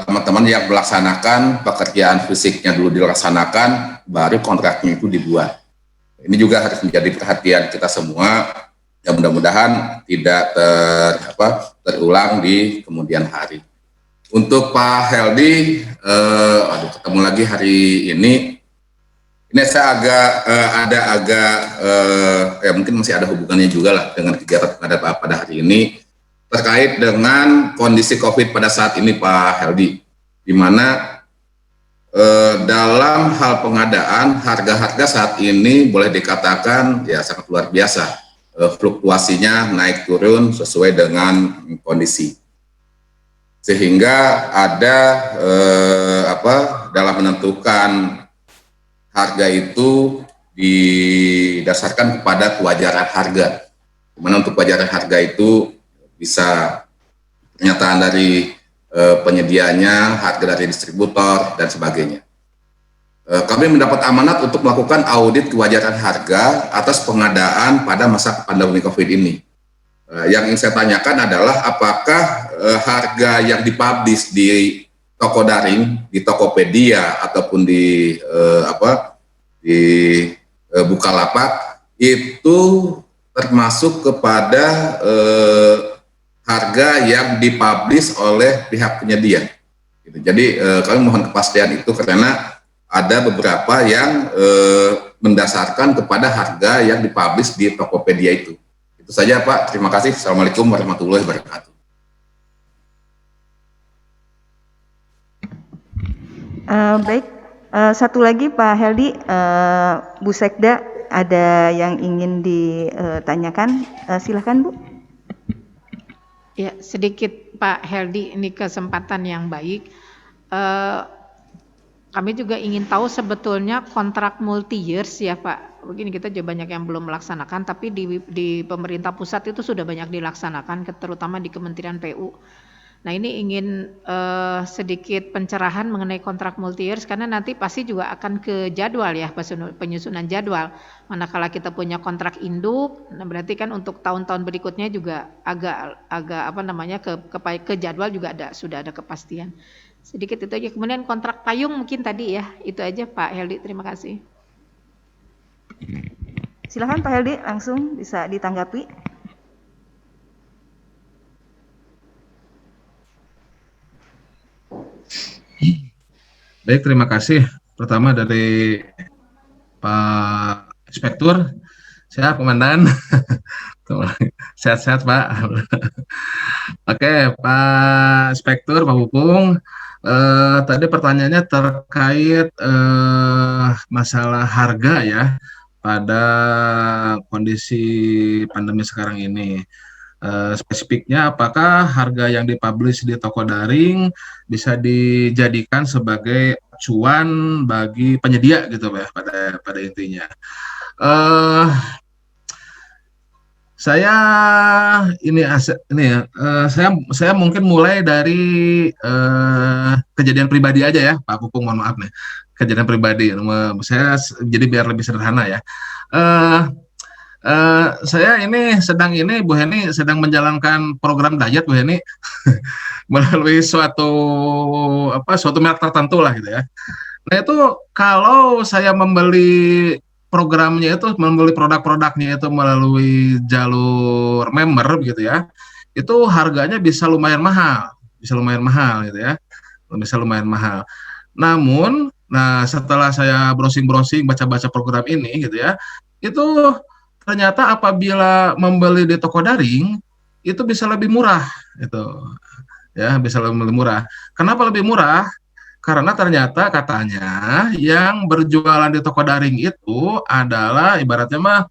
teman-teman yang melaksanakan pekerjaan fisiknya dulu dilaksanakan, baru kontraknya itu dibuat. Ini juga harus menjadi perhatian kita semua, ya mudah-mudahan tidak terulang di kemudian hari. Untuk Pak Heldi, ketemu lagi hari ini. Ini saya ya mungkin masih ada hubungannya juga lah dengan kegiatan pada hari ini terkait dengan kondisi COVID pada saat ini Pak Heldi, di mana dalam hal pengadaan harga-harga saat ini boleh dikatakan ya sangat luar biasa, fluktuasinya naik turun sesuai dengan kondisi, sehingga ada dalam menentukan harga itu didasarkan kepada kewajaran harga. Dimana untuk kewajaran harga itu bisa pernyataan dari penyedianya, harga dari distributor, dan sebagainya. Kami mendapat amanat untuk melakukan audit kewajaran harga atas pengadaan pada masa pandemi COVID ini. Yang ingin saya tanyakan adalah apakah harga yang dipublish di toko daring, di Tokopedia ataupun di Bukalapak itu termasuk kepada harga yang dipublish oleh pihak penyedia. Gitu. Jadi kami mohon kepastian itu karena ada beberapa yang mendasarkan kepada harga yang dipublish di Tokopedia itu. Itu saja Pak. Terima kasih. Assalamualaikum warahmatullahi wabarakatuh. Baik, satu lagi Pak Heldi, Bu Sekda ada yang ingin ditanyakan, silakan Bu. Ya, sedikit Pak Heldi, ini kesempatan yang baik. Kami juga ingin tahu sebetulnya kontrak multi years ya Pak. Begini kita juga banyak yang belum melaksanakan, tapi di pemerintah pusat itu sudah banyak dilaksanakan, terutama di Kementerian PU. Nah ini ingin sedikit pencerahan mengenai kontrak multi years karena nanti pasti juga akan ke jadwal ya, penyusunan jadwal. Manakala kita punya kontrak induk, nah berarti kan untuk tahun-tahun berikutnya juga agak ke jadwal juga sudah ada kepastian. Sedikit itu aja. Kemudian kontrak payung mungkin tadi ya, itu aja Pak Heldi. Terima kasih. Silakan Pak Heldi langsung bisa ditanggapi. Baik, terima kasih. Pertama dari Pak Inspektur, sehat Komandan, sehat-sehat Pak. Oke, Pak Inspektur, Pak Pupung, tadi pertanyaannya terkait masalah harga ya, pada kondisi pandemi sekarang ini. Spesifiknya apakah harga yang dipublish di toko daring bisa dijadikan sebagai acuan bagi penyedia gitu ya pada intinya. Eh saya ini ya, saya mungkin mulai dari kejadian pribadi aja ya, Pak Pupung, mohon maaf nih, kejadian pribadi. Saya jadi biar lebih sederhana ya. Eh saya ini Bu Heni sedang menjalankan program diet Bu Heni melalui suatu merek tertentu lah gitu ya. Nah itu kalau saya membeli programnya itu, membeli produk-produknya itu melalui jalur member gitu ya, itu harganya bisa lumayan mahal gitu ya, bisa lumayan mahal. Namun, nah setelah saya browsing-browsing, baca-baca program ini gitu ya, itu ternyata apabila membeli di toko daring itu bisa lebih murah, itu ya bisa lebih murah. Kenapa lebih murah? Karena ternyata katanya yang berjualan di toko daring itu adalah ibaratnya mah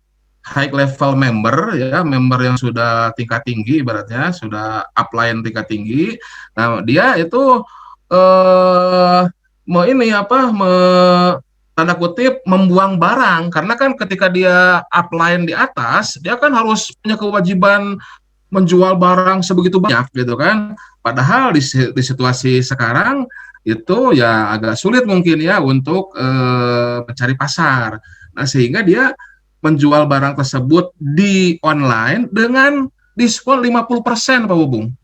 high level member ya, member yang sudah tingkat tinggi, ibaratnya sudah upline tingkat tinggi. Nah, dia itu mau ini apa tanda kutip membuang barang, karena kan ketika dia upline di atas, dia kan harus punya kewajiban menjual barang sebegitu banyak gitu kan. Padahal di situasi sekarang itu ya agak sulit mungkin ya untuk mencari pasar. Nah, sehingga dia menjual barang tersebut di online dengan diskon 50% Pak Bubung.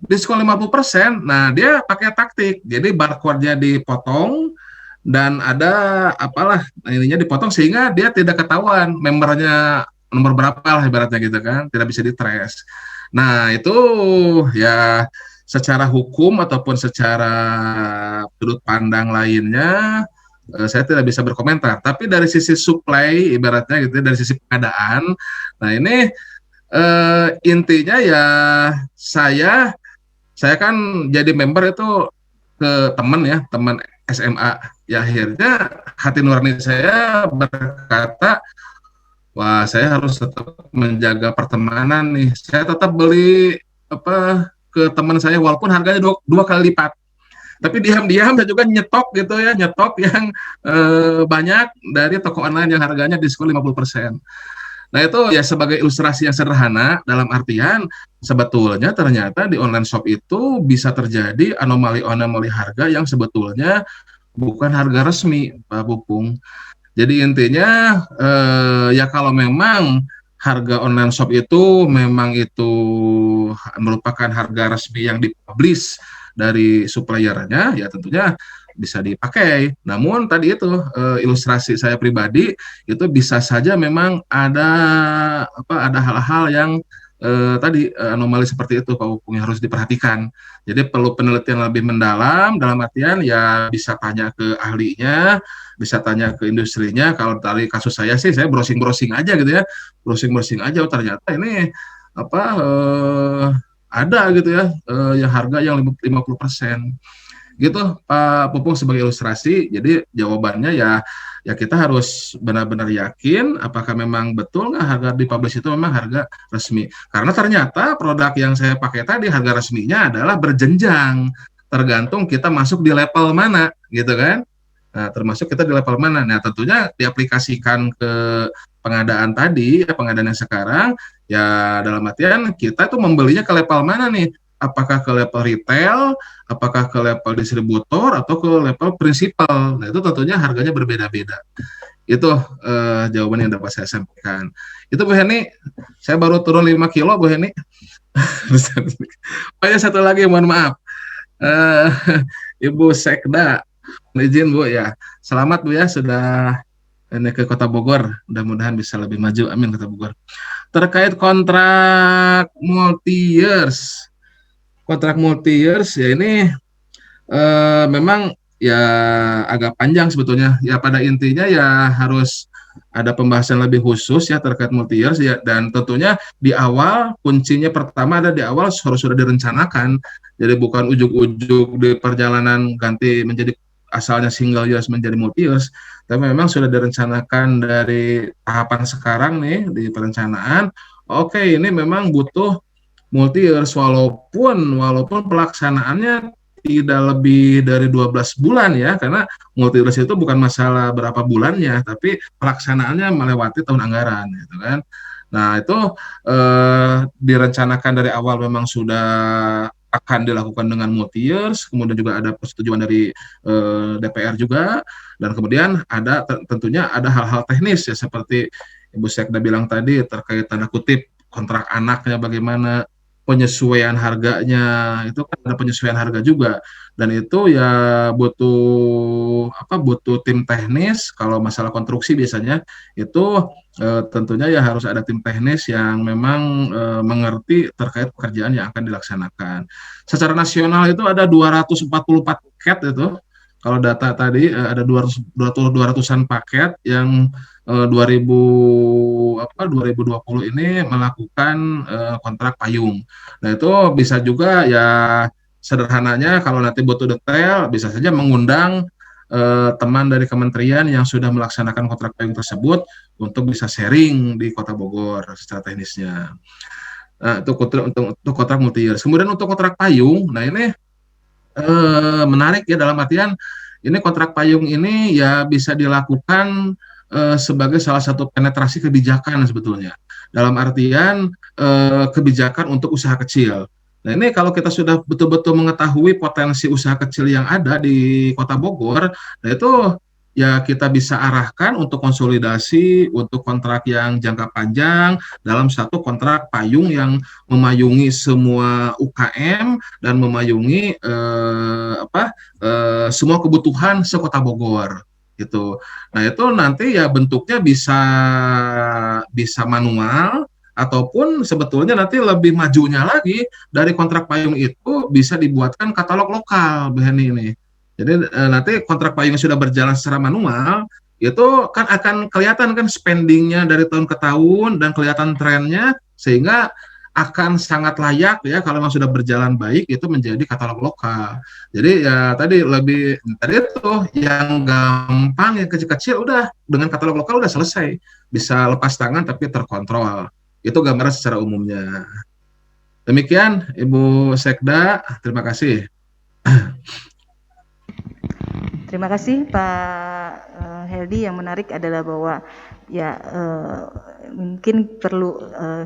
Diskon 50%, nah dia pakai taktik. Jadi barcode-nya dipotong dan ada apalah ininya dipotong sehingga dia tidak ketahuan membernya nomor berapa lah ibaratnya gitu kan, tidak bisa ditrace. Nah, itu ya secara hukum ataupun secara sudut pandang lainnya saya tidak bisa berkomentar. Tapi dari sisi supply ibaratnya gitu, dari sisi pengadaan, nah ini intinya ya saya kan jadi member itu ke teman SMA. Ya akhirnya hati nurani saya berkata, wah saya harus tetap menjaga pertemanan nih. Saya tetap beli ke teman saya walaupun harganya dua kali lipat. Tapi diam-diam saya juga nyetok gitu ya, nyetok yang banyak dari toko online yang harganya diskon 50%. Nah itu ya sebagai ilustrasi yang sederhana dalam artian sebetulnya ternyata di online shop itu bisa terjadi anomali-anomali harga yang sebetulnya bukan harga resmi, Pak Pupung. Jadi intinya ya kalau memang harga online shop itu memang itu merupakan harga resmi yang dipublish dari suppliernya, ya tentunya bisa dipakai. Namun tadi itu ilustrasi saya pribadi itu bisa saja memang ada hal-hal yang tadi anomali seperti itu Pak Upung yang harus diperhatikan. Jadi perlu penelitian lebih mendalam dalam artian ya bisa tanya ke ahlinya, bisa tanya ke industrinya. Kalau dari kasus saya sih saya browsing-browsing aja gitu ya. Browsing-browsing aja ternyata ini ada gitu ya yang harga yang 50% gitu Pak Pupung sebagai ilustrasi. Jadi jawabannya ya kita harus benar-benar yakin apakah memang betul nggak harga di publish itu memang harga resmi. Karena ternyata produk yang saya pakai tadi harga resminya adalah berjenjang, tergantung kita masuk di level mana gitu kan. Nah, termasuk kita di level mana. Nah, tentunya diaplikasikan ke pengadaan tadi, ya pengadaan yang sekarang, ya dalam artian kita tuh membelinya ke level mana nih? Apakah ke level retail, apakah ke level distributor, atau ke level prinsipal. Nah, itu tentunya harganya berbeda-beda. Itu jawaban yang dapat saya sampaikan. Itu Bu Heni, saya baru turun 5 kilo Bu Heni. Oh ya, satu lagi, mohon maaf. Ibu Sekda, izin Bu ya. Selamat Bu ya, sudah ini ke Kota Bogor. Mudah-mudahan bisa lebih maju. Amin, Kota Bogor. Terkait kontrak multi-years. Kontrak multi-years ya ini memang ya agak panjang sebetulnya. Ya pada intinya ya harus ada pembahasan lebih khusus ya terkait multi-years ya, dan tentunya di awal kuncinya pertama ada di awal harus sudah direncanakan. Jadi bukan ujuk-ujuk di perjalanan ganti menjadi asalnya single years menjadi multi years, tapi memang sudah direncanakan dari tahapan sekarang nih di perencanaan. Oke, ini memang butuh multi years walaupun pelaksanaannya tidak lebih dari 12 bulan ya, karena multi years itu bukan masalah berapa bulannya, tapi pelaksanaannya melewati tahun anggaran gitu kan. Nah, itu direncanakan dari awal memang sudah akan dilakukan dengan multi years, kemudian juga ada persetujuan dari DPR juga, dan kemudian ada tentunya ada hal-hal teknis ya seperti Ibu Sekda bilang tadi terkait tanda kutip kontrak anaknya bagaimana, penyesuaian harganya, itu kan ada penyesuaian harga juga, dan itu ya butuh tim teknis. Kalau masalah konstruksi biasanya itu tentunya ya harus ada tim teknis yang memang mengerti terkait pekerjaan yang akan dilaksanakan. Secara nasional itu ada 244 paket itu. Kalau data tadi ada 200-an paket yang 2020 ini melakukan kontrak payung. Nah, itu bisa juga ya sederhananya kalau nanti butuh detail bisa saja mengundang teman dari kementerian yang sudah melaksanakan kontrak payung tersebut untuk bisa sharing di Kota Bogor secara teknisnya. Nah, itu untuk kontrak multi years. Kemudian untuk kontrak payung, nah ini menarik ya, dalam artian ini kontrak payung ini ya bisa dilakukan sebagai salah satu penetrasi kebijakan sebetulnya. Dalam artian kebijakan untuk usaha kecil. Nah, ini kalau kita sudah betul-betul mengetahui potensi usaha kecil yang ada di Kota Bogor, nah itu ya kita bisa arahkan untuk konsolidasi untuk kontrak yang jangka panjang dalam satu kontrak payung yang memayungi semua UKM dan memayungi semua kebutuhan sekota Bogor gitu. Nah, itu nanti ya bentuknya bisa manual ataupun sebetulnya nanti lebih majunya lagi dari kontrak payung itu bisa dibuatkan katalog lokal, Bu Heni ini. Jadi nanti kontrak payung yang sudah berjalan secara manual itu kan akan kelihatan kan spendingnya dari tahun ke tahun dan kelihatan trennya, sehingga akan sangat layak ya kalau memang sudah berjalan baik itu menjadi katalog lokal. Jadi ya tadi itu yang gampang, yang kecil-kecil udah dengan katalog lokal udah selesai, bisa lepas tangan tapi terkontrol. Itu gambaran secara umumnya. Demikian Ibu Sekda, terima kasih. Terima kasih Pak Heldi. Yang menarik adalah bahwa ya mungkin perlu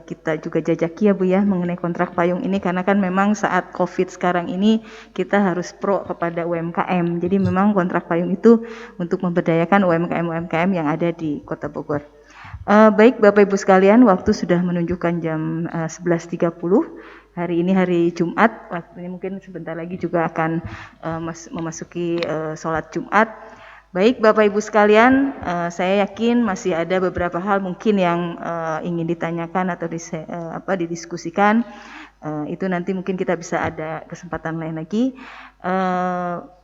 kita juga jajaki ya Bu ya mengenai kontrak payung ini, karena kan memang saat COVID sekarang ini kita harus pro kepada UMKM. Jadi memang kontrak payung itu untuk memberdayakan UMKM yang ada di Kota Bogor. Baik Bapak Ibu sekalian, waktu sudah menunjukkan jam 11.30. Hari ini hari Jumat, waktunya mungkin sebentar lagi juga akan memasuki sholat Jumat. Baik Bapak Ibu sekalian, saya yakin masih ada beberapa hal mungkin yang ingin ditanyakan atau didiskusikan. Itu nanti mungkin kita bisa ada kesempatan lain lagi.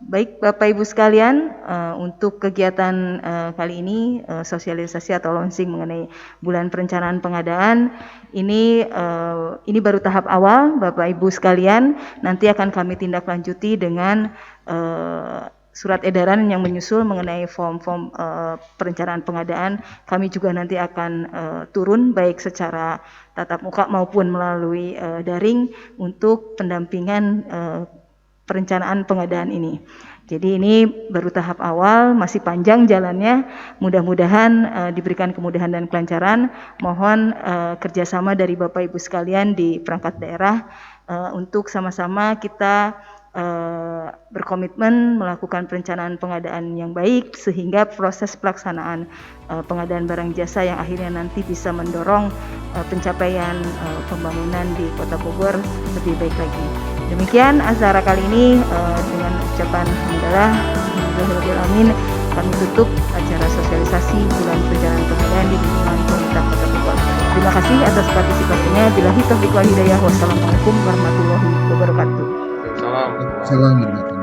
Baik Bapak Ibu sekalian, untuk kegiatan kali ini sosialisasi atau launching mengenai bulan perencanaan pengadaan ini baru tahap awal Bapak Ibu sekalian. Nanti akan kami tindak lanjuti dengan surat edaran yang menyusul mengenai form-form perencanaan pengadaan. Kami juga nanti akan turun baik secara tatap muka maupun melalui daring untuk pendampingan perencanaan pengadaan ini. Jadi ini baru tahap awal, masih panjang jalannya. Mudah-mudahan diberikan kemudahan dan kelancaran. Mohon kerjasama dari Bapak Ibu sekalian di perangkat daerah untuk sama-sama kita berkomitmen melakukan perencanaan pengadaan yang baik sehingga proses pelaksanaan pengadaan barang jasa yang akhirnya nanti bisa mendorong pencapaian pembangunan di Kota Bogor lebih baik lagi. Demikian acara kali ini, dengan ucapan alhamdulillah amin, kami tutup acara sosialisasi bulan perencanaan pengadaan di lingkungan pemerintah Kota Bogor. Terima kasih atas partisipasinya. Billahi taufiq wal hidayah. Wassalamualaikum warahmatullahi wabarakatuh. Salam.